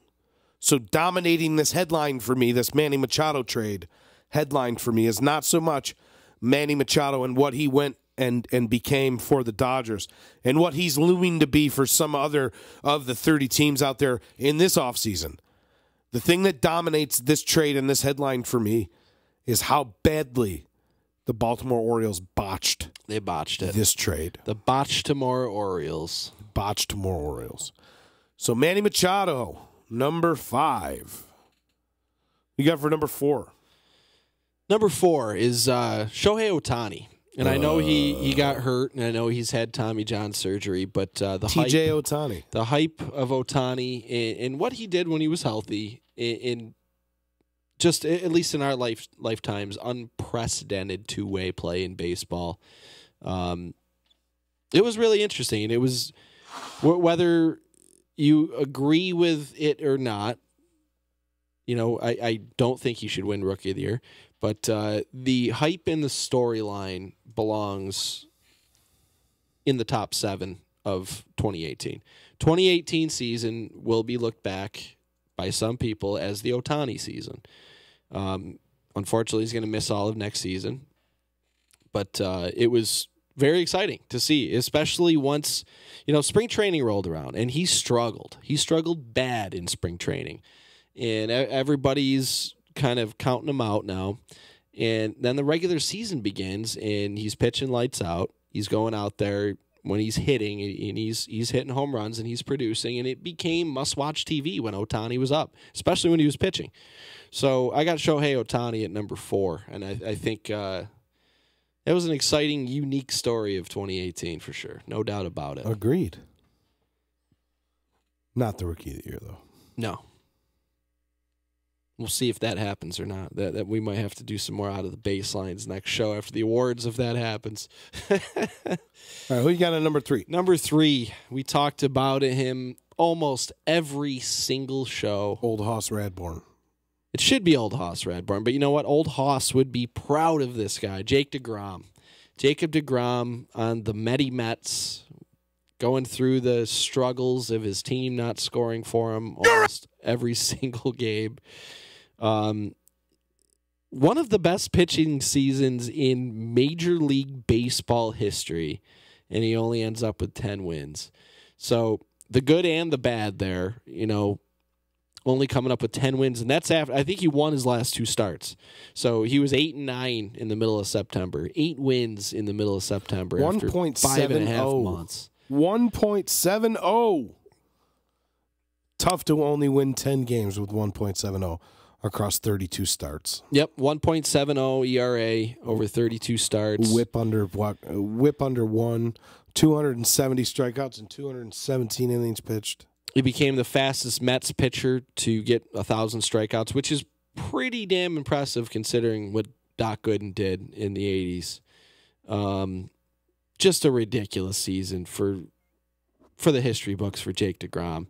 [SPEAKER 7] So dominating this headline for me, this Manny Machado trade headline for me, is not so much Manny Machado and what he went and became for the Dodgers and what he's looming to be for some other of the 30 teams out there in this offseason. The thing that dominates this trade and this headline for me is how badly the Baltimore Orioles botched.
[SPEAKER 8] They botched it.
[SPEAKER 7] This trade.
[SPEAKER 8] The Botched-more Orioles.
[SPEAKER 7] Botched-more Orioles. So Manny Machado, number 5. You got for number 4?
[SPEAKER 8] Number 4 is Shohei Ohtani. And I know he got hurt, and I know he's had Tommy John surgery, but the
[SPEAKER 7] TJ Ohtani.
[SPEAKER 8] The hype of Ohtani and what he did when he was healthy, in just, at least in our lifetimes, unprecedented two-way play in baseball. It was really interesting, and it was, whether you agree with it or not, you know, I don't think he should win Rookie of the Year. But the hype in the storyline belongs in the top 7 of 2018. 2018 season will be looked back by some people as the Ohtani season. Unfortunately, he's going to miss all of next season. But it was very exciting to see, especially once, you know, spring training rolled around, and he struggled. He struggled bad in spring training. And everybody's kind of counting him out now. And then the regular season begins, and he's pitching lights out. He's going out there when he's hitting, and he's hitting home runs and he's producing, and it became must-watch TV when Ohtani was up, especially when he was pitching. So I got Shohei Ohtani at number 4, and I think it was an exciting, unique story of 2018 for sure. No doubt about it.
[SPEAKER 7] Agreed. Not the rookie of the year, though.
[SPEAKER 8] No. We'll see if that happens or not. That we might have to do some more out of the baselines next show after the awards if that happens.
[SPEAKER 7] All right, who you got at number 3?
[SPEAKER 8] Number 3, we talked about him almost every single show.
[SPEAKER 7] Old Hoss Radbourn.
[SPEAKER 8] It should be Old Hoss Radbourn, but you know what? Old Hoss would be proud of this guy, Jake DeGrom. Jacob DeGrom on the Mets, going through the struggles of his team not scoring for him almost every single game. One of the best pitching seasons in Major League Baseball history, and he only ends up with 10 wins. So the good and the bad there, only coming up with 10 wins, and that's after I think he won his last 2 starts. So he was 8-9 in the middle of September, 8 wins in the middle of September after 5.5 months.
[SPEAKER 7] 1.70. Tough to only win 10 games with 1.70 across 32 starts.
[SPEAKER 8] Yep, 1.70 ERA over 32 starts.
[SPEAKER 7] Whip under 1, 270 strikeouts and 217 innings pitched.
[SPEAKER 8] He became the fastest Mets pitcher to get 1,000 strikeouts, which is pretty damn impressive considering what Doc Gooden did in the 80s. Just a ridiculous season for the history books for Jake DeGrom.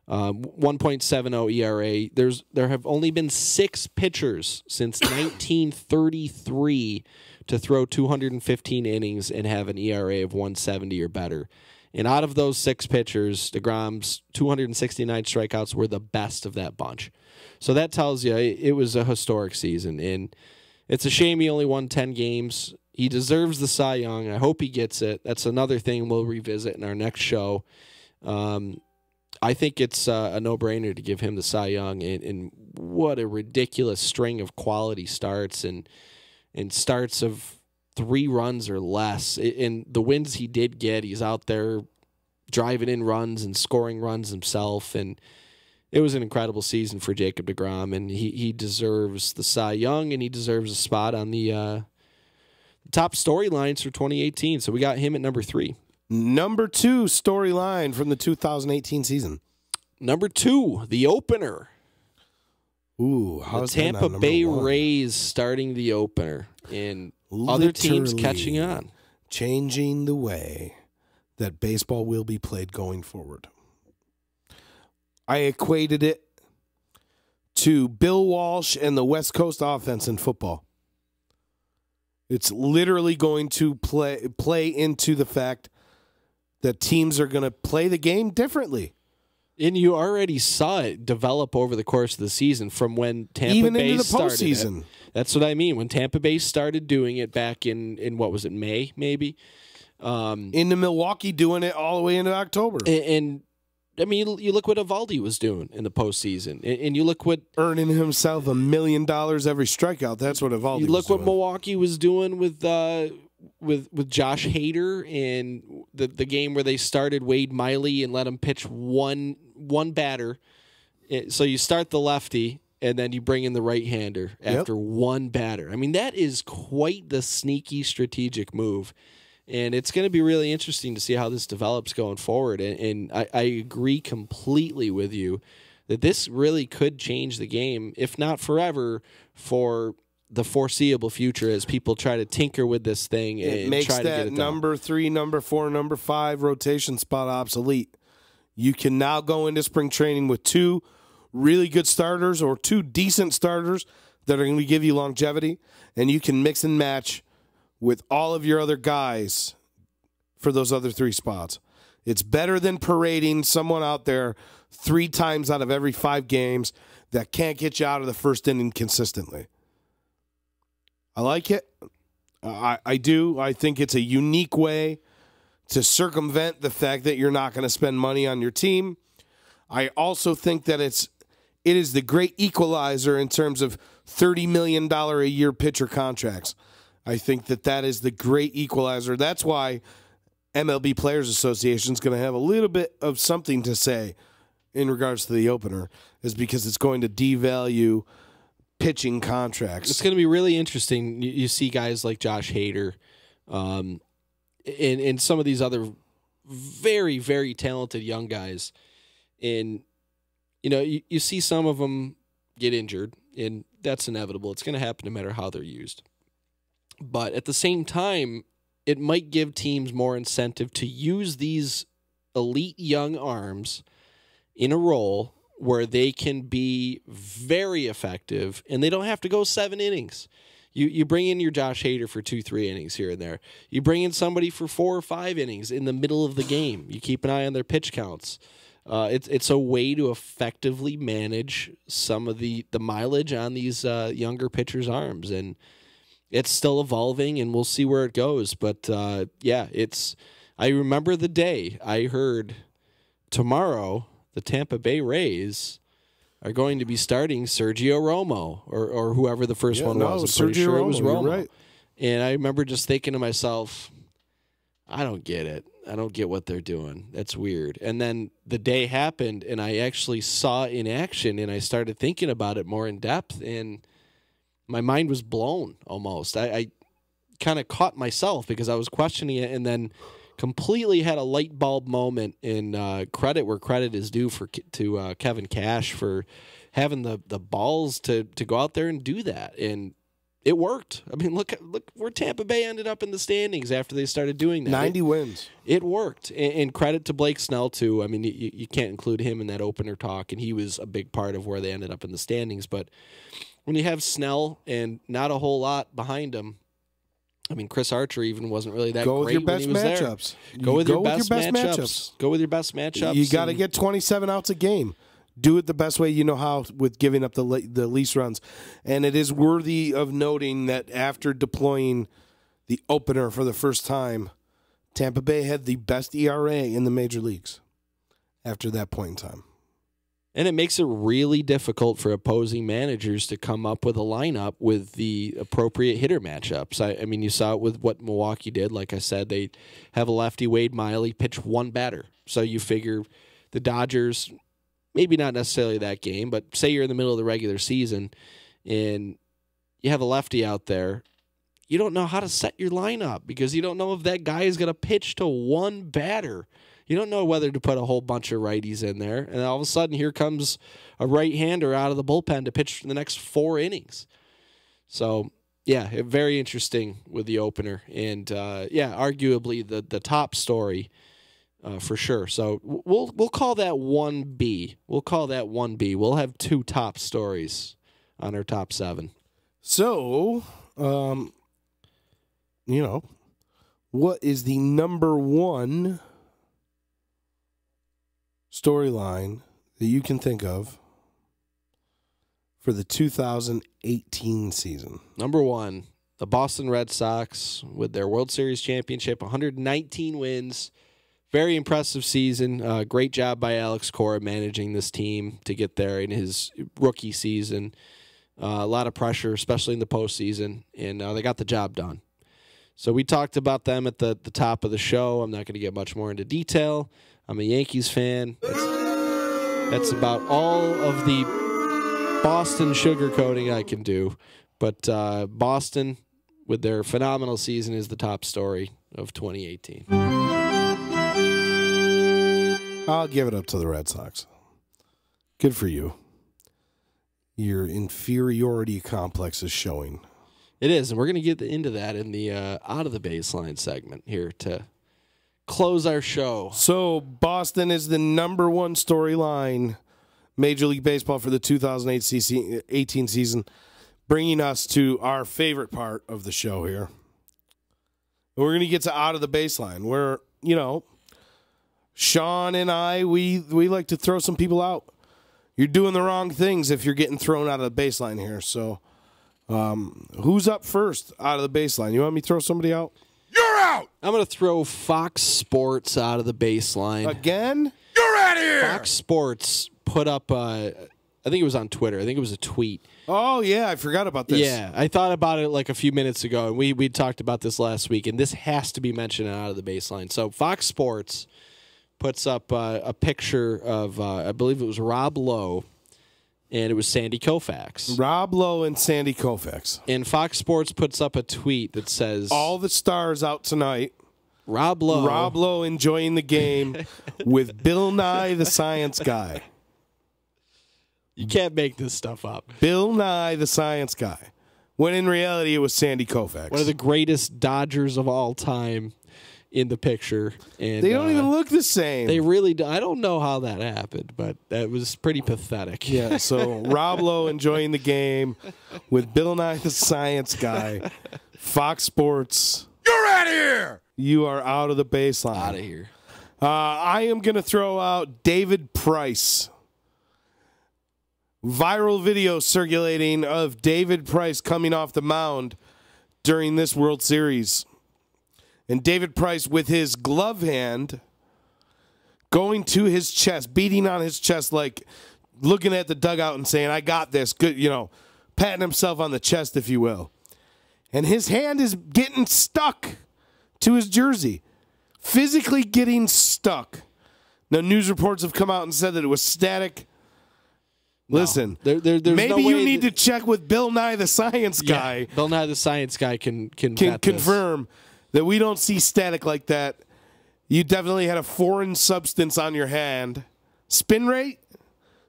[SPEAKER 8] 1.70 ERA. There have only been 6 pitchers since 1933 to throw 215 innings and have an ERA of 170 or better. And out of those 6 pitchers, DeGrom's 269 strikeouts were the best of that bunch. So that tells you it was a historic season. And it's a shame he only won 10 games. He deserves the Cy Young. I hope he gets it. That's another thing we'll revisit in our next show. I think it's a no-brainer to give him the Cy Young. And what a ridiculous string of quality starts and starts of 3 runs or less. In the wins he did get, he's out there driving in runs and scoring runs himself. And it was an incredible season for Jacob DeGrom, and he deserves the Cy Young, and he deserves a spot on the top storylines for 2018. So we got him at number 3.
[SPEAKER 7] Number 2 storyline from the 2018 season.
[SPEAKER 8] Number 2, the opener.
[SPEAKER 7] Ooh, how's
[SPEAKER 8] the Tampa Bay Rays starting the opener, and other teams catching on.
[SPEAKER 7] Changing the way that baseball will be played going forward. I equated it to Bill Walsh and the West Coast offense in football. It's literally going to play into the fact that teams are going to play the game differently.
[SPEAKER 8] And you already saw it develop over the course of the season from when Tampa Bay started. Even into the postseason. That's what I mean. When Tampa Bay started doing it back in what was it, May, maybe?
[SPEAKER 7] Into Milwaukee doing it all the way into October.
[SPEAKER 8] And I mean, you look what Evaldi was doing in the postseason. And you look what...
[SPEAKER 7] Earning himself $1 million every strikeout. That's what Evaldi was doing.
[SPEAKER 8] You look what Milwaukee was doing with Josh Hader and the game where they started Wade Miley and let him pitch one batter. So you start the lefty, and then you bring in the right-hander after one batter. I mean, that is quite the sneaky strategic move. And it's going to be really interesting to see how this develops going forward. And I agree completely with you that this really could change the game, if not forever, for the foreseeable future as people try to tinker with this thing and try to get it done.
[SPEAKER 7] It makes that number 3, number 4, number 5 rotation spot obsolete. You can now go into spring training with 2 really good starters or 2 decent starters that are going to give you longevity, and you can mix and match with all of your other guys for those other 3 spots. It's better than parading someone out there 3 times out of every 5 games that can't get you out of the first inning consistently. I like it. I do. I think it's a unique way to circumvent the fact that you're not going to spend money on your team. I also think that it is the great equalizer in terms of $30 million a year pitcher contracts. I think that is the great equalizer. That's why MLB Players Association is going to have a little bit of something to say in regards to the opener, is because it's going to devalue pitching contracts.
[SPEAKER 8] It's going to be really interesting. You see guys like Josh Hader and some of these other very, very talented young guys. And, you see some of them get injured, and that's inevitable. It's going to happen no matter how they're used. But at the same time, it might give teams more incentive to use these elite young arms in a role where they can be very effective, and they don't have to go 7 innings. You bring in your Josh Hader for 2-3 innings here and there. You bring in somebody for 4 or 5 innings in the middle of the game. You keep an eye on their pitch counts. It's a way to effectively manage some of the mileage on these younger pitchers' arms, and it's still evolving, and we'll see where it goes. But I remember the day I heard tomorrow the Tampa Bay Rays are going to be starting Sergio Romo or whoever the first one was. I'm pretty sure it was Romo. Right. And I remember just thinking to myself, I don't get it. I don't get what they're doing. That's weird. And then the day happened, and I actually saw it in action, and I started thinking about it more in depth, and my mind was blown almost. I kind of caught myself because I was questioning it, and then completely had a light bulb moment in credit where credit is due to Kevin Cash for having the balls to go out there and do that. And it worked. I mean, look where Tampa Bay ended up in the standings after they started doing that.
[SPEAKER 7] 90 wins.
[SPEAKER 8] It worked. And credit to Blake Snell, too. I mean, you can't include him in that opener talk, and he was a big part of where they ended up in the standings. But when you have Snell and not a whole lot behind him, I mean, Chris Archer even wasn't really that great when he was there. Go with your best matchups. Go with your best matchups.
[SPEAKER 7] You got to get 27 outs a game. Do it the best way you know how with giving up the least runs. And it is worthy of noting that after deploying the opener for the first time, Tampa Bay had the best ERA in the major leagues after that point in time.
[SPEAKER 8] And it makes it really difficult for opposing managers to come up with a lineup with the appropriate hitter matchups. I mean, you saw it with what Milwaukee did. Like I said, they have a lefty, Wade Miley, pitch one batter. So you figure the Dodgers, maybe not necessarily that game, but say you're in the middle of the regular season and you have a lefty out there, you don't know how to set your lineup because you don't know if that guy is going to pitch to one batter. You don't know whether to put a whole bunch of righties in there. And all of a sudden, here comes a right-hander out of the bullpen to pitch for the next 4 innings. So, yeah, very interesting with the opener. And, arguably the top story for sure. So we'll call that 1B. We'll call that 1B. We'll have 2 top stories on our top 7.
[SPEAKER 7] So, what is the number 1 storyline that you can think of for the 2018 season?
[SPEAKER 8] Number 1, the Boston Red Sox with their World Series championship, 119 wins. Very impressive season. Great job by Alex Cora managing this team to get there in his rookie season. A lot of pressure, especially in the postseason, and they got the job done. So we talked about them at the top of the show. I'm not going to get much more into detail. I'm a Yankees fan. That's about all of the Boston sugarcoating I can do. But Boston, with their phenomenal season, is the top story of 2018.
[SPEAKER 7] I'll give it up to the Red Sox. Good for you. Your inferiority complex is showing.
[SPEAKER 8] It is, and we're going to get into that in the Out of the Baseline segment here to close our show.
[SPEAKER 7] So Boston is the number 1 storyline, Major League Baseball, for the 2018 season, bringing us to our favorite part of the show here. We're going to get to Out of the Baseline, where, Sean and I, we like to throw some people out. You're doing the wrong things if you're getting thrown out of the baseline here. So who's up first out of the baseline? You want me to throw somebody out?
[SPEAKER 5] You're out!
[SPEAKER 8] I'm going to throw Fox Sports out of the baseline.
[SPEAKER 7] Again?
[SPEAKER 5] You're out of here!
[SPEAKER 8] Fox Sports put up I think it was on Twitter. I think it was a tweet.
[SPEAKER 7] Oh, yeah, I forgot about this.
[SPEAKER 8] Yeah, I thought about it like a few minutes ago, and we talked about this last week, and this has to be mentioned out of the baseline. So Fox Sports puts up a picture of, I believe it was Rob Lowe, and it was Sandy Koufax.
[SPEAKER 7] Rob Lowe and Sandy Koufax.
[SPEAKER 8] And Fox Sports puts up a tweet that says,
[SPEAKER 7] all the stars out tonight.
[SPEAKER 8] Rob Lowe
[SPEAKER 7] enjoying the game with Bill Nye the Science Guy.
[SPEAKER 8] You can't make this stuff up.
[SPEAKER 7] Bill Nye the Science Guy. When in reality, it was Sandy Koufax.
[SPEAKER 8] One of the greatest Dodgers of all time in the picture. And
[SPEAKER 7] they don't even look the same.
[SPEAKER 8] They really do. I don't know how that happened, but that was pretty pathetic.
[SPEAKER 7] Yeah, so Rob Lowe enjoying the game with Bill Nye the Science Guy. Fox Sports.
[SPEAKER 2] You're out of here!
[SPEAKER 7] You are out of the baseline.
[SPEAKER 8] Out of here.
[SPEAKER 7] I am going to throw out David Price. Viral video circulating of David Price coming off the mound during this World Series. And David Price with his glove hand going to his chest, beating on his chest, like looking at the dugout and saying, I got this. Good, patting himself on the chest, if you will. And his hand is getting stuck to his jersey. Physically getting stuck. Now, news reports have come out and said that it was static. Listen,
[SPEAKER 8] there's
[SPEAKER 7] maybe
[SPEAKER 8] no
[SPEAKER 7] you
[SPEAKER 8] way
[SPEAKER 7] need to check with Bill Nye the Science Guy.
[SPEAKER 8] Yeah, Bill Nye the Science Guy can
[SPEAKER 7] confirm that we don't see static like that. You definitely had a foreign substance on your hand. Spin rate,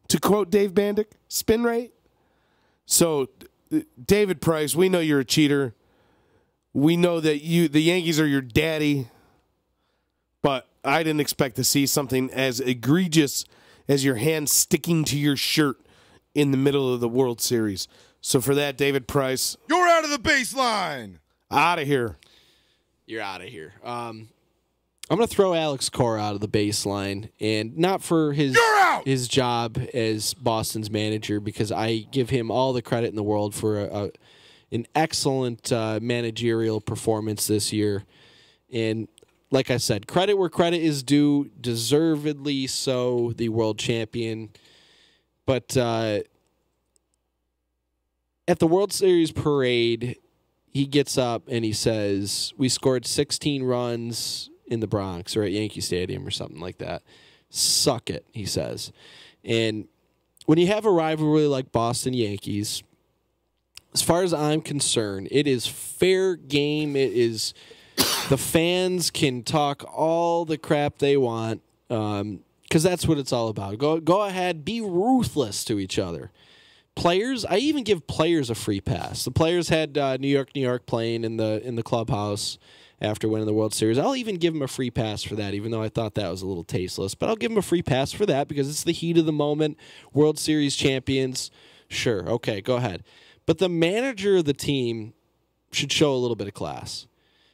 [SPEAKER 7] to quote Dave Bandick, spin rate. So, David Price, we know you're a cheater. We know that the Yankees are your daddy. But I didn't expect to see something as egregious as your hand sticking to your shirt in the middle of the World Series. So for that, David Price,
[SPEAKER 2] you're out of the baseline.
[SPEAKER 7] Out of here.
[SPEAKER 8] You're out of here. I'm going to throw Alex Cora out of the baseline, and not for his job as Boston's manager, because I give him all the credit in the world for an excellent managerial performance this year. And like I said, credit where credit is due, deservedly so, the world champion. But at the World Series parade, he gets up and he says, we scored 16 runs in the Bronx or at Yankee Stadium or something like that. Suck it, he says. And when you have a rivalry like Boston Yankees, as far as I'm concerned, it is fair game. It is the fans can talk all the crap they want, because that's what it's all about. Go ahead, be ruthless to each other. Players, I even give players a free pass. The players had New York playing in the clubhouse after winning the World Series. I'll even give them a free pass for that, even though I thought that was a little tasteless. But I'll give them a free pass for that because it's the heat of the moment. World Series champions, sure, okay, go ahead. But the manager of the team should show a little bit of class.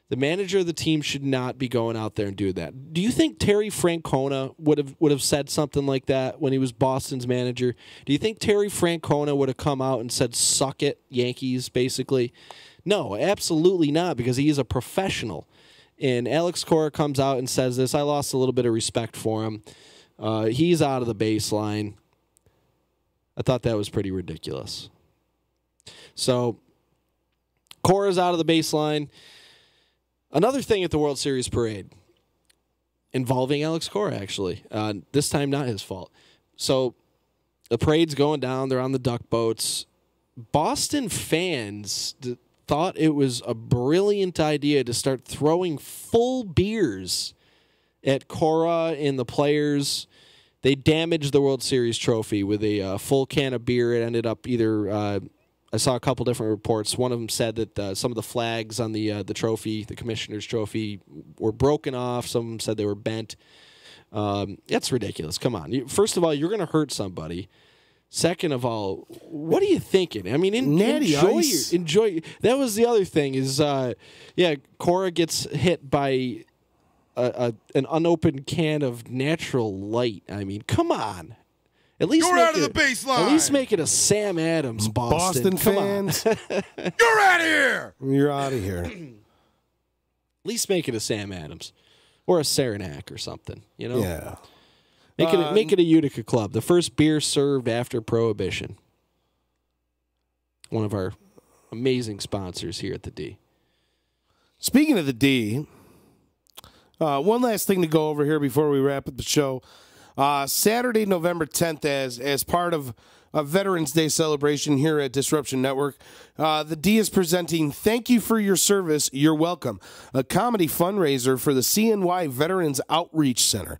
[SPEAKER 8] The manager of the team should not be going out there and doing that. Do you think Terry Francona would have said something like that when he was Boston's manager? Do you think Terry Francona would have come out and said, suck it, Yankees, basically? No, absolutely not, because he is a professional. And Alex Cora comes out and says this. I lost a little bit of respect for him. He's out of the baseline. I thought that was pretty ridiculous. So, Cora's out of the baseline. Another thing at the World Series parade involving Alex Cora, actually. This time not his fault. So, the parade's going down. They're on the duck boats. Boston fans thought it was a brilliant idea to start throwing full beers at Cora and the players. They damaged the World Series trophy with a full can of beer. It ended up either... I saw a couple different reports. One of them said that some of the flags on the trophy, the commissioner's trophy, were broken off. Some of them said they were bent. That's ridiculous. Come on. First of all, you're going to hurt somebody. Second of all, what are you thinking? I mean, enjoy. That was the other thing is, Cora gets hit by an unopened can of natural light. I mean, come on. At least
[SPEAKER 2] you're out of the baseline.
[SPEAKER 8] At least make it a Sam Adams, Boston.
[SPEAKER 7] Fans.
[SPEAKER 2] You're out of here.
[SPEAKER 7] You're out of here.
[SPEAKER 8] At least make it a Sam Adams or a Saranac or something, you know?
[SPEAKER 7] Yeah.
[SPEAKER 8] Make it a Utica club. The first beer served after Prohibition. One of our amazing sponsors here at the D.
[SPEAKER 7] Speaking of the D, one last thing to go over here before we wrap up the show. Saturday, November 10th, as part of a Veterans Day celebration here at Disruption Network, the D is presenting Thank You for Your Service, You're Welcome, a comedy fundraiser for the CNY Veterans Outreach Center.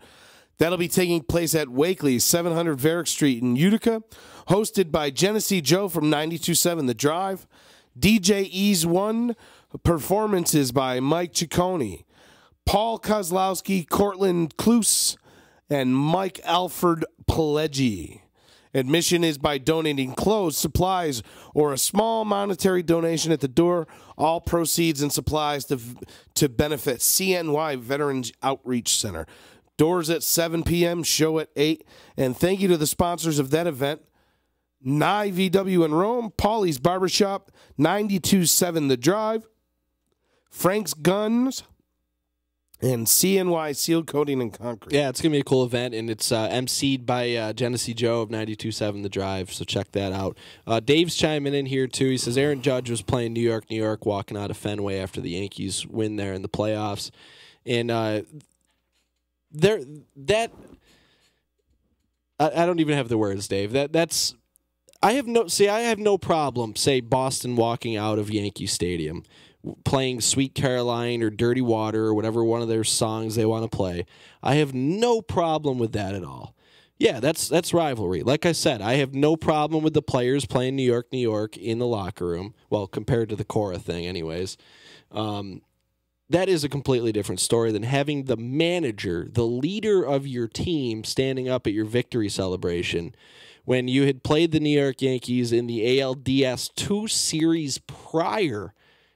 [SPEAKER 7] That'll be taking place at Wakely, 700 Varick Street in Utica, hosted by Genesee Joe from 92.7 The Drive, DJ Ease 1, performances by Mike Ciccone, Paul Kozlowski, Cortland Kloos, and Mike Alfred Pileggi. Admission is by donating clothes, supplies, or a small monetary donation at the door. All proceeds and supplies to benefit CNY Veterans Outreach Center. Doors at 7 p.m., show at 8. And thank you to the sponsors of that event: NYE VW in Rome, Paulie's Barbershop, 92.7 The Drive, Frank's Guns, and CNY Seal Coating and Concrete.
[SPEAKER 8] Yeah, it's going to be a cool event, and it's emceed by Genesee Joe of 92.7 The Drive, so check that out. Dave's chiming in here, too. He says Aaron Judge was playing New York, New York, walking out of Fenway after the Yankees win there in the playoffs. And I don't even have the words, Dave. I have no problem, say, Boston walking out of Yankee Stadium, playing Sweet Caroline or Dirty Water or whatever one of their songs they want to play. I have no problem with that at all. Yeah, that's rivalry. Like I said, I have no problem with the players playing New York, New York in the locker room. Well, compared to the Cora thing anyways. That is a completely different story than having the manager, the leader of your team, standing up at your victory celebration when you had played the New York Yankees in the ALDS 2 series prior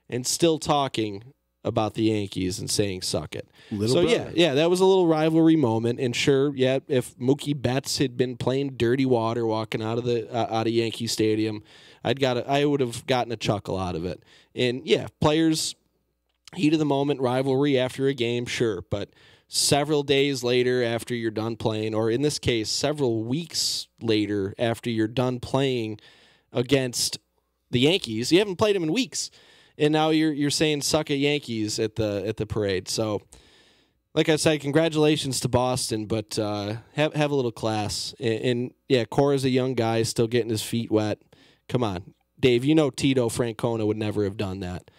[SPEAKER 8] and still talking about the Yankees and saying suck it. Yeah, that was a little rivalry moment. And sure, yeah, if Mookie Betts had been playing Dirty Water walking out of Yankee Stadium, I would have gotten a chuckle out of it. And yeah, players, heat of the moment, rivalry after a game, sure, but several days later after you're done playing, or in this case, several weeks later after you're done playing against the Yankees, you haven't played them in weeks. And now you're saying suck at Yankees at the parade. So, like I said, congratulations to Boston, but have a little class. And yeah, Cora's a young guy still getting his feet wet. Come on, Dave. You know Tito Francona would never have done that,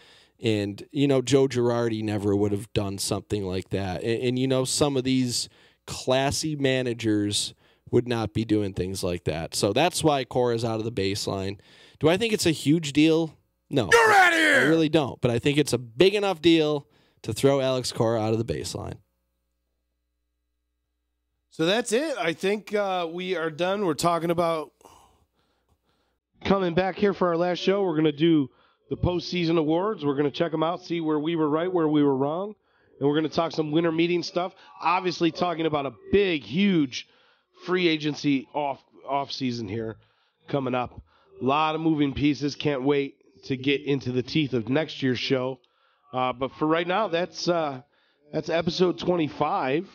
[SPEAKER 8] and you know Joe Girardi never would have done something like that. And you know some of these classy managers would not be doing things like that. So that's why Cora's out of the baseline. Do I think it's a huge deal? No. You're out of here! I really don't. But I think it's a big enough deal to throw Alex Cora out of the baseline.
[SPEAKER 7] So that's it. I think we are done. We're talking about coming back here for our last show. We're going to do the postseason awards. We're going to check them out, see where we were right, where we were wrong. And we're going to talk some winter meeting stuff. Obviously talking about a big, huge free agency off season here coming up. A lot of moving pieces. Can't wait to get into the teeth of next year's show. But for right now, that's episode 25.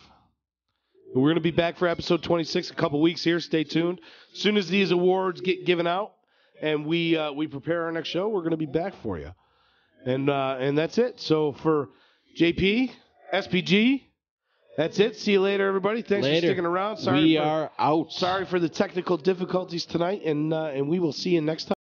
[SPEAKER 7] We're going to be back for episode 26 a couple weeks here. Stay tuned. As soon as these awards get given out and we prepare our next show, we're going to be back for you. And that's it. So for JP, SPG, that's it. See you later, everybody. Thanks for sticking around.
[SPEAKER 8] We are out.
[SPEAKER 7] Sorry for the technical difficulties tonight, and we will see you next time.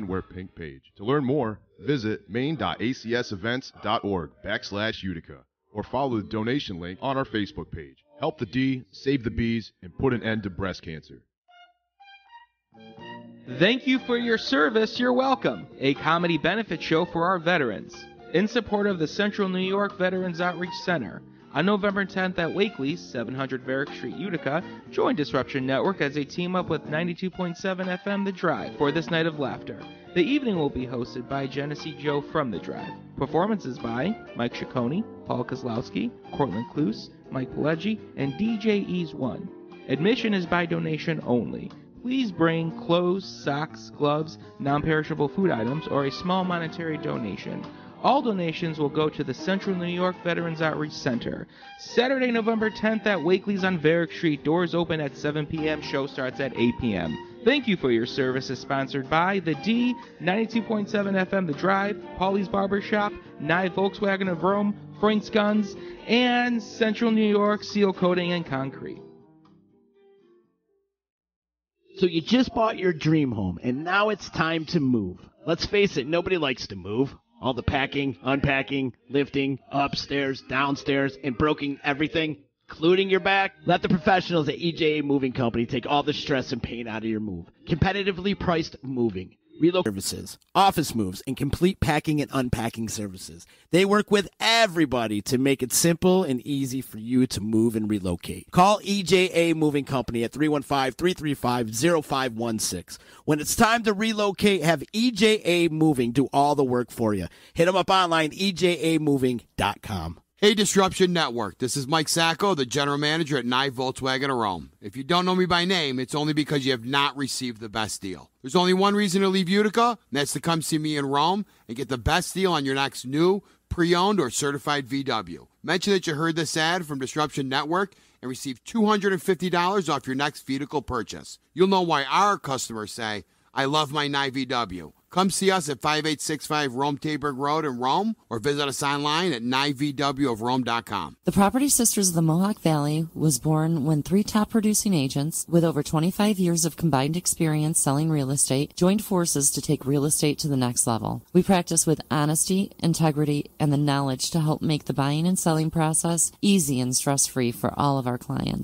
[SPEAKER 2] Wear Pink page. To learn more, visit main.acsevents.org/Utica or follow the donation link on our Facebook page. Help the D, save the B's, and put an end to breast cancer.
[SPEAKER 3] Thank you for your service, you're welcome. A comedy benefit show for our veterans. In support of the Central New York Veterans Outreach Center. On November 10th at Wakely's, 700 Varick Street, Utica, join Disruption Network as they team up with 92.7 FM The Drive for this night of laughter. The evening will be hosted by Genesee Joe from The Drive. Performances by Mike Ciccone, Paul Kozlowski, Cortland Cluse, Mike Pileggi, and DJ Ease One. Admission is by donation only. Please bring clothes, socks, gloves, non-perishable food items, or a small monetary donation. All donations will go to the Central New York Veterans Outreach Center. Saturday, November 10th at Wakely's on Varick Street. Doors open at 7 p.m. Show starts at 8 p.m. Thank you for your service is sponsored by The D, 92.7 FM The Drive, Paulie's Barbershop, NYE Volkswagen of Rome, Frank's Guns, and Central New York Seal Coating and Concrete.
[SPEAKER 4] So you just bought your dream home, and now it's time to move. Let's face it, nobody likes to move. All the packing, unpacking, lifting, upstairs, downstairs, and broking everything, including your back. Let the professionals at EJA Moving Company take all the stress and pain out of your move. Competitively priced moving, relocation services, office moves, and complete packing and unpacking services. They work with everybody to make it simple and easy for you to move and relocate. Call EJA Moving Company at 315-335-0516. When it's time to relocate, have EJA Moving do all the work for you. Hit them up online, ejamoving.com.
[SPEAKER 5] Hey, Disruption Network. This is Mike Sacco, the general manager at NYE Volkswagen of Rome. If you don't know me by name, it's only because you have not received the best deal. There's only one reason to leave Utica, and that's to come see me in Rome and get the best deal on your next new, pre-owned, or certified VW. Mention that you heard this ad from Disruption Network and receive $250 off your next vehicle purchase. You'll know why our customers say, I love my NYE VW. Come see us at 5865 Rome Taberg Road in Rome or visit us online at nyevwofrome.com.
[SPEAKER 6] The Property Sisters of the Mohawk Valley was born when 3 top producing agents with over 25 years of combined experience selling real estate joined forces to take real estate to the next level. We practice with honesty, integrity, and the knowledge to help make the buying and selling process easy and stress-free for all of our clients.